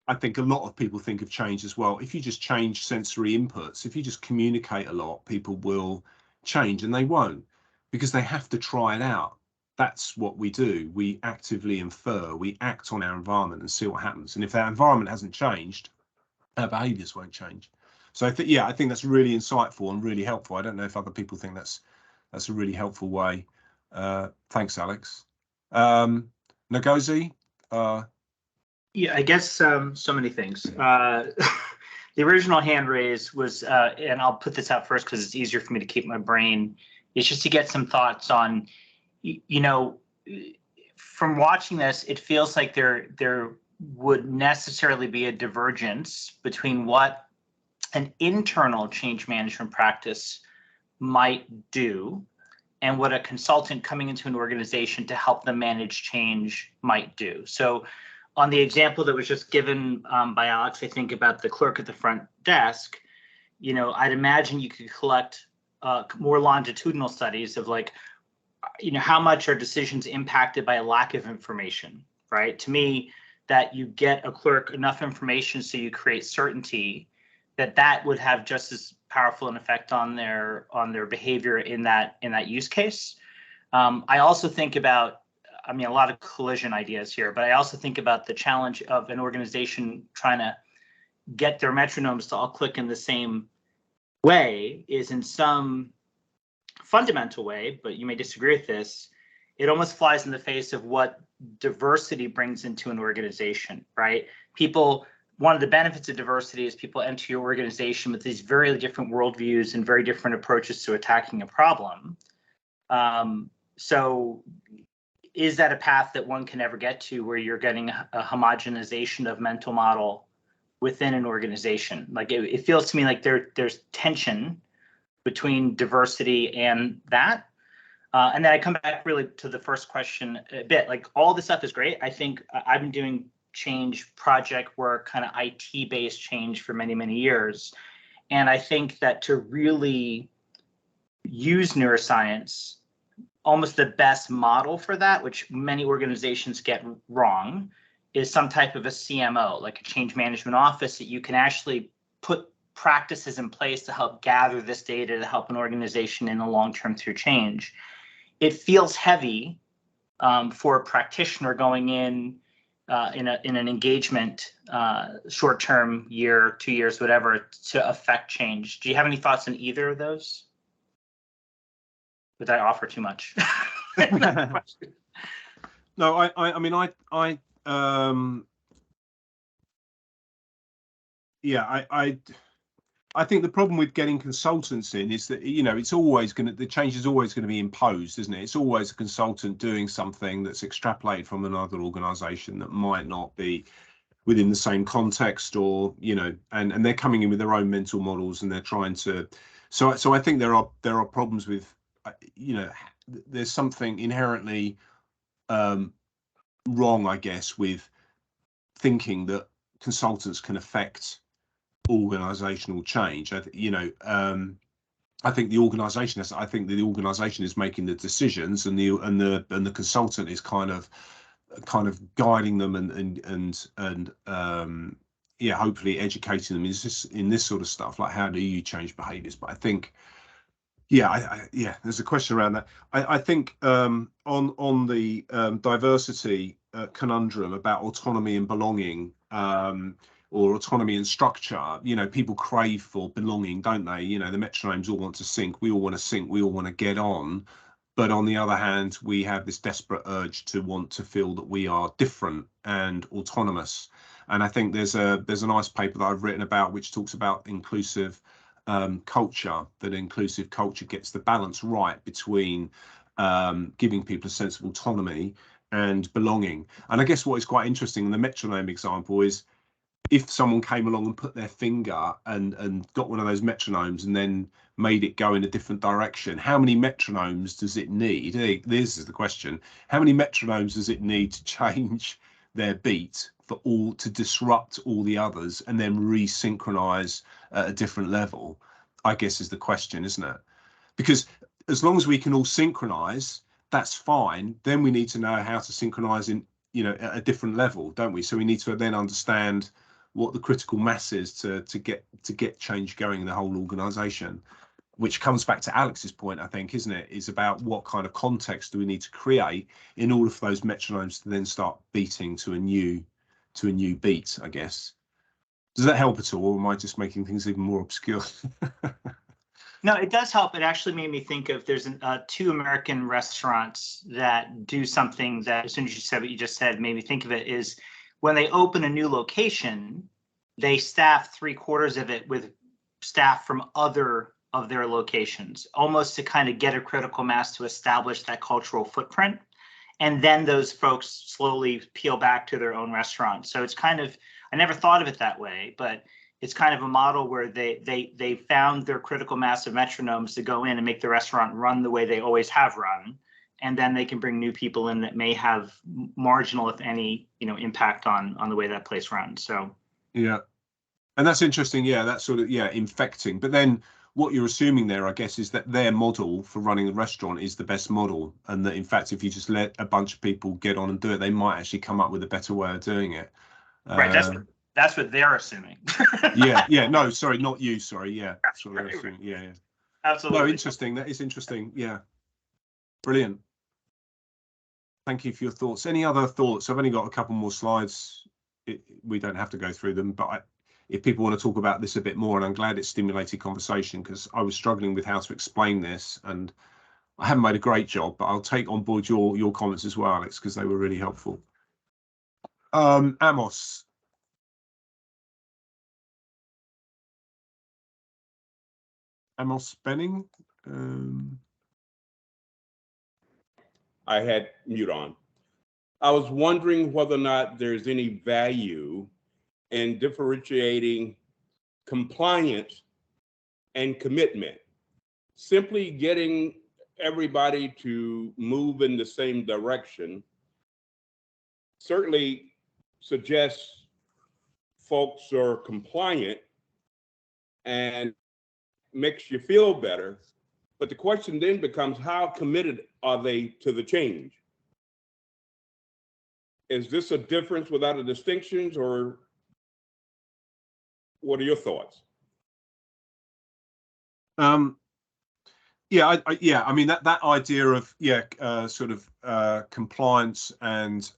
I think a lot of people think of change as well. If you just change sensory inputs, if you just communicate a lot, people will change, and they won't, because they have to try it out. That's what we do. We actively infer, we act on our environment and see what happens. And if our environment hasn't changed, our behaviors won't change. So I think that's really insightful and really helpful. I don't know if other people think that's a really helpful way. Thanks, Alex. Ngozi? Yeah, I guess so many things. The original hand raise was, and I'll put this out first because it's easier for me to keep my brain, is just to get some thoughts on, from watching this, it feels like there would necessarily be a divergence between what an internal change management practice might do and what a consultant coming into an organization to help them manage change might do. So on the example that was just given by Alex, I think about the clerk at the front desk, I'd imagine you could collect more longitudinal studies of like, how much are decisions impacted by a lack of information, right? To me, that you get a clerk enough information so you create certainty, that would have just as powerful an effect on their behavior in that use case. I also think about, a lot of collision ideas here, but I also think about the challenge of an organization trying to get their metronomes to all click in the same way is in some fundamental way, but you may disagree with this, it almost flies in the face of what diversity brings into an organization, right? One of the benefits of diversity is people enter your organization with these very different worldviews and very different approaches to attacking a problem. So is that a path that one can ever get to, where you're getting a homogenization of mental model within an organization? Like it feels to me like there's tension between diversity and that. And then I come back really to the first question a bit. Like all this stuff is great. I think I've been doing change project work, kind of IT-based change for many, many years. And I think that to really use neuroscience, almost the best model for that, which many organizations get wrong, is some type of a CMO, like a change management office, that you can actually put practices in place to help gather this data to help an organization in the long term through change. It feels heavy for a practitioner going in an engagement, short term, year, 2 years, whatever, to affect change. Do you have any thoughts on either of those? Did I offer too much? No, I mean, yeah, I think the problem with getting consultants in is that, you know, the change is always going to be imposed, isn't it? It's always a consultant doing something that's extrapolated from another organisation that might not be within the same context, or, you know, and they're coming in with their own mental models, and they're trying to. So I think there are problems with, you know, there's something inherently wrong, I guess, with thinking that consultants can affect organizational change. I think the organization is. I think that the organization is making the decisions, and the consultant is kind of guiding them and yeah, hopefully educating them in this sort of stuff, like how do you change behaviors. But I think, yeah, yeah, there's a question around that. I think on the diversity conundrum about autonomy and belonging, or autonomy and structure, you know, people crave for belonging, don't they? You know, the metronomes all want to sync, we all want to sync, we all want to get on. But on the other hand, we have this desperate urge to want to feel that we are different and autonomous. And I think there's a nice paper that I've written about which talks about inclusive culture, that inclusive culture gets the balance right between giving people a sense of autonomy and belonging. And I guess what is quite interesting in the metronome example is, if someone came along and put their finger and got one of those metronomes and then made it go in a different direction, how many metronomes does it need? This is the question. How many metronomes does it need to change their beat for all to disrupt all the others and then resynchronize at a different level? I guess is the question, isn't it? Because as long as we can all synchronize, that's fine. Then we need to know how to synchronize in, you know, at a different level, don't we? So we need to then understand what the critical mass is to get change going in the whole organization, which comes back to Alex's point, I think, isn't it? Is about what kind of context do we need to create in order for those metronomes to then start beating to a new beat, I guess. Does that help at all, or am I just making things even more obscure? No, it does help. It actually made me think of, there's two American restaurants that do something that, as soon as you said what you just said, made me think of it, is when they open a new location, they staff 3/4 of it with staff from other of their locations, almost to kind of get a critical mass to establish that cultural footprint. And then those folks slowly peel back to their own restaurant. So it's kind of, I never thought of it that way, but it's kind of a model where they found their critical mass of metronomes to go in and make the restaurant run the way they always have run. And then they can bring new people in that may have marginal, if any, you know, impact on the way that place runs. So yeah, and that's interesting. Yeah, that's sort of, yeah, infecting. But then what you're assuming there, I guess, is that their model for running the restaurant is the best model, and that in fact, if you just let a bunch of people get on and do it, they might actually come up with a better way of doing it. Right. That's what they're assuming. yeah. No, sorry, not you. Sorry. Yeah, that's what they're assuming. Yeah. Absolutely. No, interesting. That is interesting. Yeah. Brilliant. Thank you for your thoughts. Any other thoughts? I've only got a couple more slides. We don't have to go through them, but if people want to talk about this a bit more, and I'm glad it stimulated conversation, because I was struggling with how to explain this, and I haven't made a great job, but I'll take on board your comments as well, Alex, because they were really helpful. Amos. Amos Benning. I had mute on. I was wondering whether or not there's any value in differentiating compliance and commitment. Simply getting everybody to move in the same direction certainly suggests folks are compliant and makes you feel better. But the question then becomes, how committed are they to the change? Is this a difference without a distinction, or what are your thoughts? Yeah, I mean that idea of sort of compliance and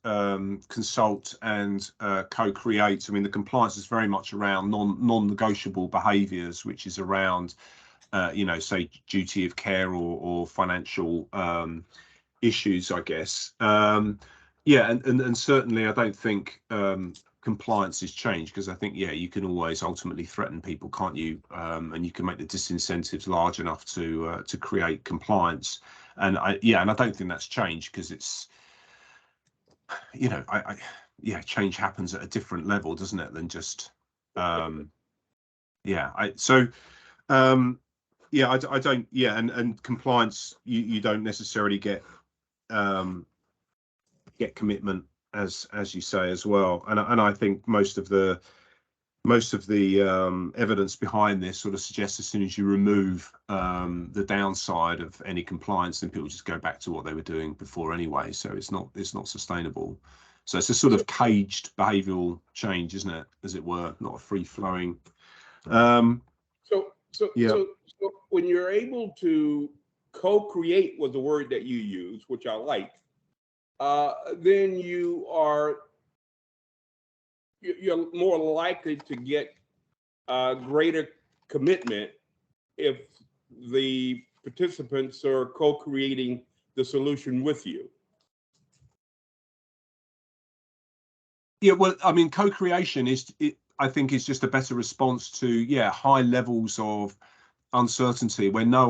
consult and co-create. I mean, the compliance is very much around non-negotiable behaviours, which is around you know, say duty of care or financial issues, I guess. Yeah, and certainly I don't think compliance is changed, because I think, yeah, you can always ultimately threaten people, can't you? And you can make the disincentives large enough to create compliance. And I don't think that's changed, because it's, you know, yeah, change happens at a different level, doesn't it, than just yeah. I don't, yeah, and compliance, you don't necessarily get commitment, as you say, as well. And I think most of the evidence behind this sort of suggests as soon as you remove the downside of any compliance, then people just go back to what they were doing before anyway. So it's not sustainable. So it's a sort of caged behavioural change, isn't it, as it were, not a free flowing. So when you're able to co-create, was the word that you used, which I like, then you're more likely to get greater commitment if the participants are co-creating the solution with you. Yeah, well, I mean, co-creation I think is just a better response to, yeah, high levels of uncertainty where no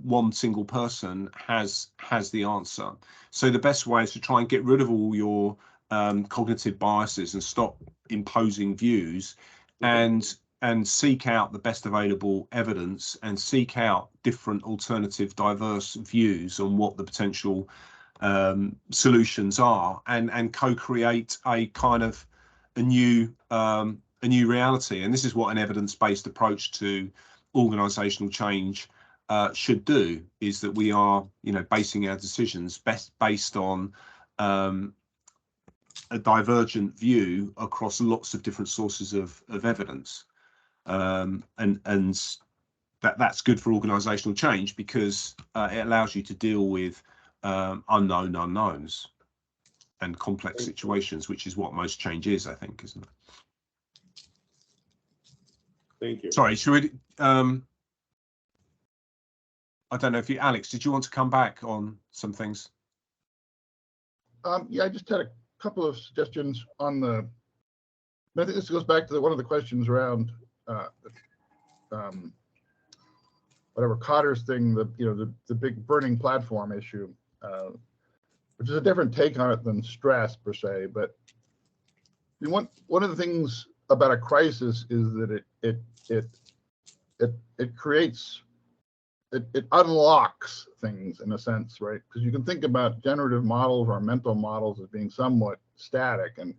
one single person has the answer. So the best way is to try and get rid of all your cognitive biases and stop imposing views, and seek out the best available evidence, and seek out different alternative diverse views on what the potential solutions are, and co-create a kind of a new reality. And this is what an evidence-based approach to organizational change should do, is that we are, you know, basing our decisions based on a divergent view across lots of different sources of evidence, and that's good for organizational change, because it allows you to deal with unknown unknowns and complex situations, which is what most change is, I think, isn't it? Thank you. Sorry, should we, I don't know if Alex, did you want to come back on some things? Yeah, I just had a couple of suggestions on I think this goes back to one of the questions around whatever Cotter's thing, the big burning platform issue, which is a different take on it than stress per se. But one of the things about a crisis is that it creates, it unlocks things in a sense, right? Because you can think about generative models or mental models as being somewhat static and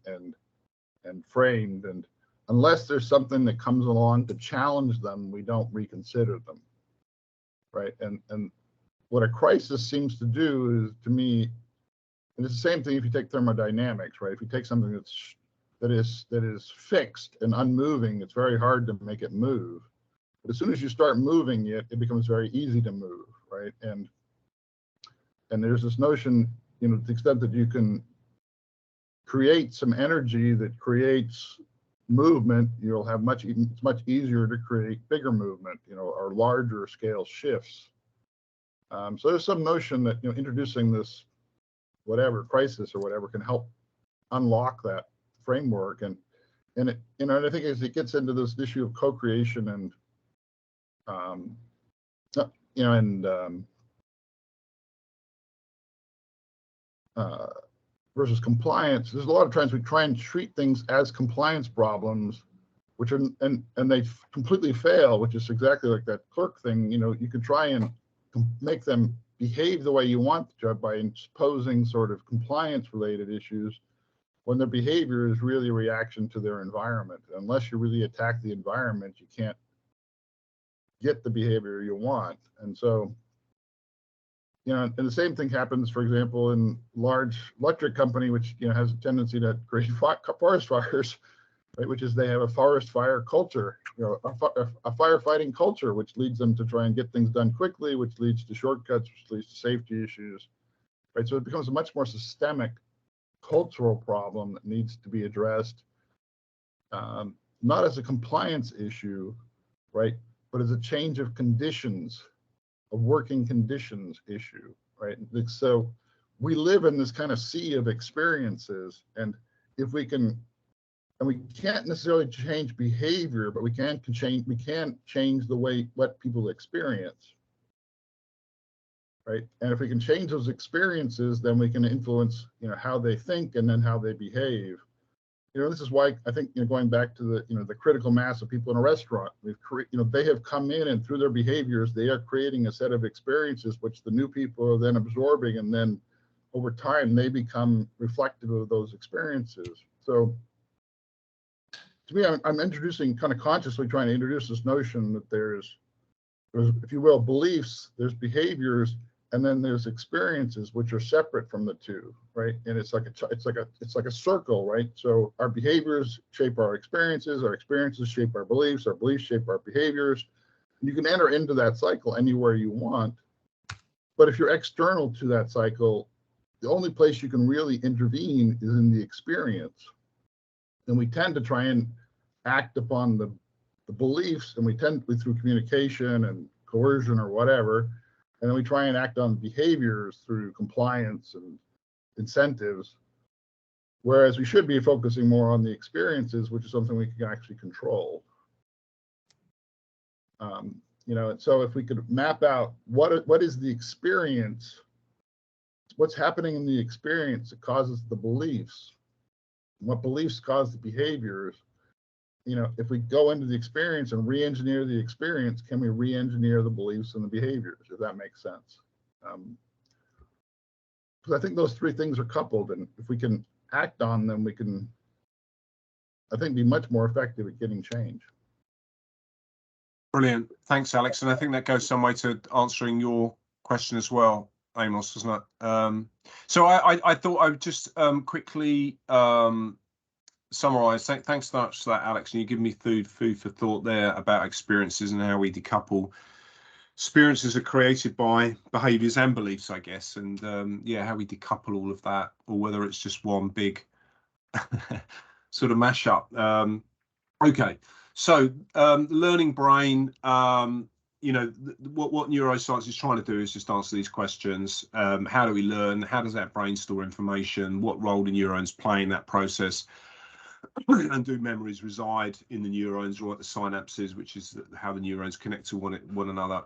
framed, and unless there's something that comes along to challenge them, we don't reconsider them, right? And what a crisis seems to do is, to me, and it's the same thing if you take thermodynamics, right? If you take something that is fixed and unmoving, it's very hard to make it move. But as soon as you start moving it, it becomes very easy to move, right? And there's this notion, to the extent that you can create some energy that creates movement, you'll have it's much easier to create bigger movement, or larger scale shifts. So there's some notion that, introducing this whatever crisis or whatever can help unlock that framework. And I think as it gets into this issue of co-creation and versus compliance, there's a lot of times we try and treat things as compliance problems, which are and they completely fail, which is exactly like that clerk thing. You can try and make them behave the way you want to by imposing sort of compliance related issues, when their behavior is really a reaction to their environment. Unless you really attack the environment, you can't get the behavior you want. And so, and the same thing happens, for example, in large electric company, which has a tendency to create forest fires, right? Which is they have a forest fire culture, a firefighting culture, which leads them to try and get things done quickly, which leads to shortcuts, which leads to safety issues, right? So it becomes a much more systemic cultural problem that needs to be addressed, not as a compliance issue, right, but as a change of conditions, a working conditions issue, right? So we live in this kind of sea of experiences, and if we can, and we can't necessarily change behavior, but we can change the way what people experience, right? And if we can change those experiences, then we can influence, how they think and then how they behave. This is why I think, going back to the, the critical mass of people in a restaurant, they have come in, and through their behaviors, they are creating a set of experiences which the new people are then absorbing, and then over time they become reflective of those experiences. So to me, I'm introducing, kind of consciously trying to introduce this notion that there's, if you will, beliefs, there's behaviors, and then there's experiences which are separate from the two, right? And it's like a circle, right? So our behaviors shape our experiences shape our beliefs shape our behaviors. You can enter into that cycle anywhere you want, but if you're external to that cycle, the only place you can really intervene is in the experience. And we tend to try and act upon the beliefs, and we through communication and coercion or whatever, and then we try and act on behaviors through compliance and incentives, whereas we should be focusing more on the experiences, which is something we can actually control. And so if we could map out what is the experience, what's happening in the experience that causes the beliefs, what beliefs cause the behaviors. If we go into the experience and re-engineer the experience, can we re-engineer the beliefs and the behaviors, if that makes sense? Because I think those three things are coupled, and if we can act on them, we can, I think, be much more effective at getting change. Brilliant. Thanks, Alex. And I think that goes some way to answering your question as well, Amos, doesn't it? So I thought I would just quickly summarize. Thanks so much for that, Alex. And you give me food for thought there about experiences and how we decouple. Experiences are created by behaviors and beliefs, I guess, and how we decouple all of that, or whether it's just one big sort of mashup. Okay, so learning brain. What neuroscience is trying to do is just answer these questions. How do we learn? How does that brain store information? What role do neurons play in that process? And do memories reside in the neurons or at the synapses, which is how the neurons connect to one another,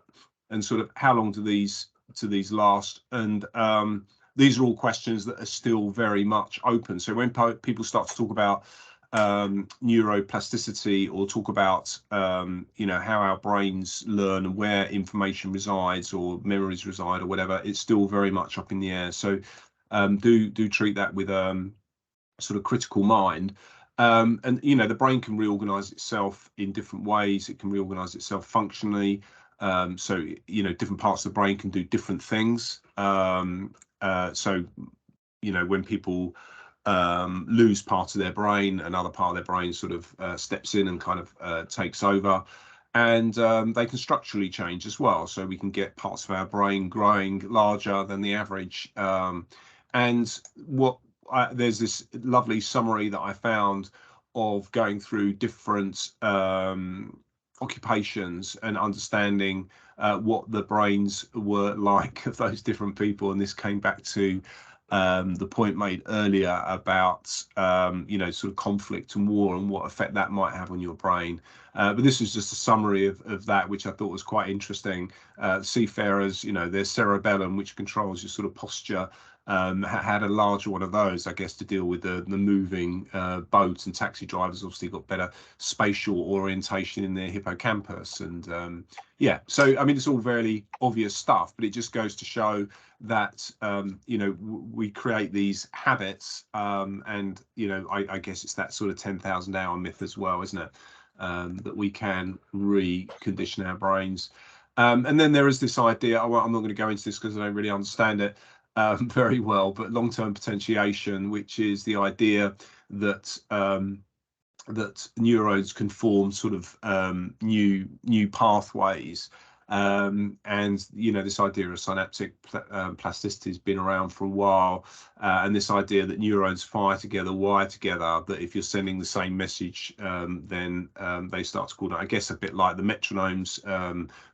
and sort of how long do these last? And these are all questions that are still very much open. So when people start to talk about neuroplasticity, or talk about how our brains learn and where information resides or memories reside or whatever, it's still very much up in the air. So do treat that with sort of critical mind. And the brain can reorganize itself in different ways. It can reorganize itself functionally. So different parts of the brain can do different things. So when people lose part of their brain, another part of their brain sort of steps in and kind of takes over. And they can structurally change as well. So we can get parts of our brain growing larger than the average. And there's this lovely summary that I found of going through different occupations and understanding what the brains were like of those different people. And this came back to the point made earlier about sort of conflict and war and what effect that might have on your brain. But this is just a summary of that, which I thought was quite interesting. Seafarers, their cerebellum, which controls your sort of posture, had a larger one of those, I guess, to deal with the moving boat, and taxi drivers obviously got better spatial orientation in their hippocampus. And so I mean, it's all very obvious stuff, but it just goes to show that we create these habits, and I guess it's that sort of 10,000 hour myth as well, isn't it? That we can recondition our brains. And then there is this idea, I'm not going to go into this because I don't really understand it very well, but long-term potentiation, which is the idea that that neurons can form sort of new pathways And you know, this idea of synaptic plasticity has been around for a while, and this idea that neurons fire together, wire together, that if you're sending the same message, then they start to coordinate. I guess a bit like the metronomes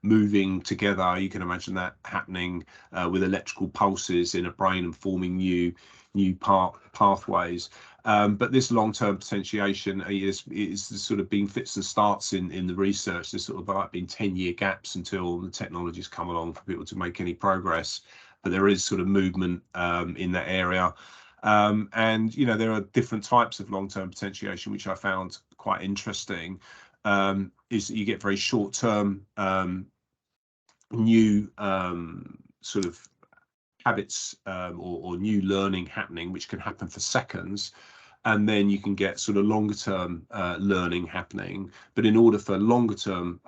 moving together. You can imagine that happening with electrical pulses in a brain and forming new pathways. But this long-term potentiation is sort of being fits and starts in the research. There's sort of like been 10-year gaps until the technologies come along for people to make any progress. But there is sort of movement in that area. And, you know, there are different types of long-term potentiation, which I found quite interesting. Is that you get very short-term new sort of habits or new learning happening, which can happen for seconds, and then you can get sort of longer term learning happening. But in order for longer term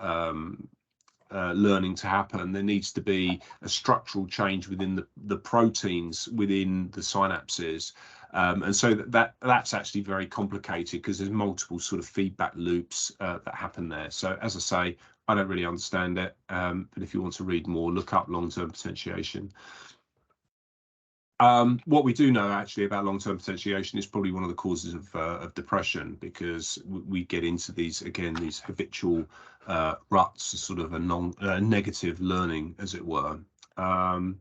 learning to happen, there needs to be a structural change within the proteins within the synapses. And so that's actually very complicated because there's multiple sort of feedback loops that happen there. So as I say, I don't really understand it, but if you want to read more, look up long-term potentiation. What we do know actually about long-term potentiation is probably one of the causes of depression, because we get into these, again, these habitual ruts, sort of a negative learning, as it were. And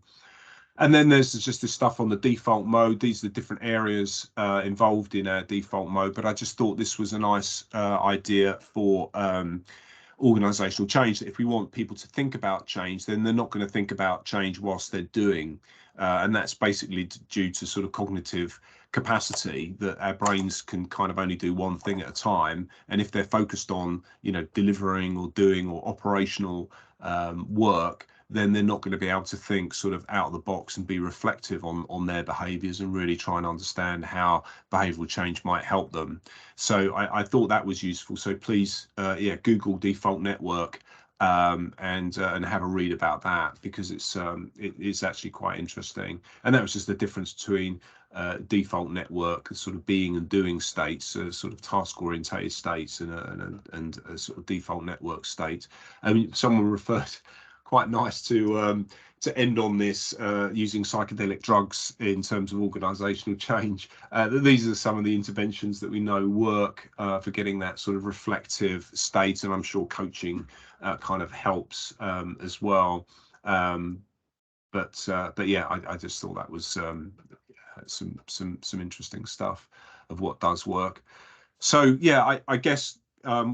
then there's just this stuff on the default mode. These are the different areas involved in our default mode, but I just thought this was a nice idea for organizational change, that if we want people to think about change, then they're not going to think about change whilst they're doing. And that's basically due to sort of cognitive capacity, that our brains can kind of only do one thing at a time. And if they're focused on, you know, delivering or doing or operational work, then they're not going to be able to think sort of out of the box and be reflective on their behaviors and really try and understand how behavioral change might help them. So I thought that was useful. So please, yeah, Google default network and have a read about that, because it's actually quite interesting. And that was just the difference between default network, sort of being and doing states, sort of task orientated states, and a sort of default network state. I mean, someone referred, quite nice to end on this, using psychedelic drugs in terms of organizational change. These are some of the interventions that we know work for getting that sort of reflective state, and I'm sure coaching kind of helps as well. But yeah, I just thought that was some interesting stuff of what does work. So yeah, I guess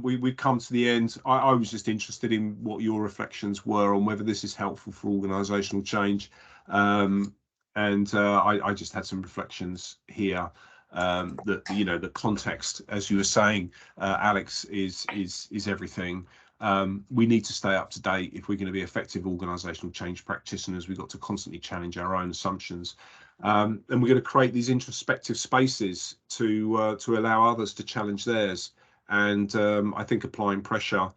we've come to the end. I was just interested in what your reflections were on whether this is helpful for organizational change. And I just had some reflections here, that, you know, the context, as you were saying, Alex, is everything. We need to stay up to date if we're going to be effective organizational change practitioners. We've got to constantly challenge our own assumptions. And we're going to create these introspective spaces to allow others to challenge theirs. And I think applying pressure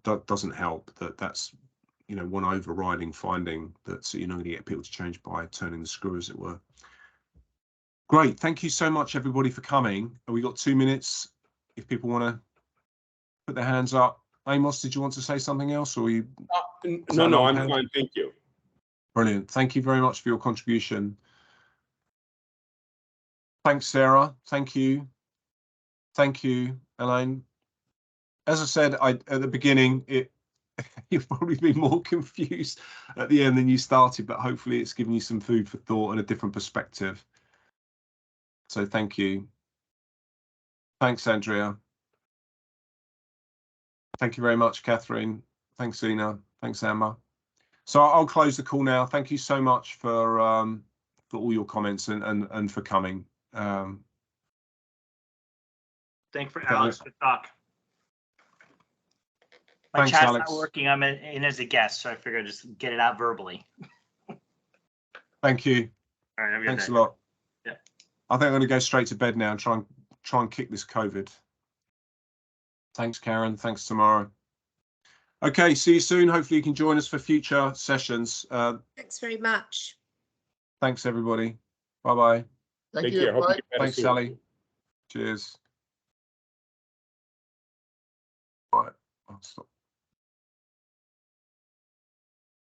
doesn't help. That's, you know, one overriding finding, that you're not going to get people to change by turning the screw, as it were. Great, thank you so much, everybody, for coming. We got 2 minutes if people want to put their hands up. Amos, did you want to say something else, or you? No, I'm fine. Thank you. Brilliant. Thank you very much for your contribution. Thanks, Sarah. Thank you. Thank you, Elaine. As I said at the beginning, you've probably been more confused at the end than you started, but hopefully it's given you some food for thought and a different perspective. So thank you. Thanks, Andrea. Thank you very much, Catherine. Thanks, Zena. Thanks, Emma. So I'll close the call now. Thank you so much for all your comments and for coming. Thanks for Alex to talk. My Thanks, chat's Alex. not working. I'm in as a guest, so I figured I'd just get it out verbally. Thank you. All right, thanks a lot. Yeah. I think I'm going to go straight to bed now and try and kick this COVID. Thanks, Karen. Thanks, Tamara. Okay, see you soon. Hopefully you can join us for future sessions. Thanks very much. Thanks, everybody. Bye-bye. Thank you. Bye. Thanks, Sally. Cheers. Right, I'll stop.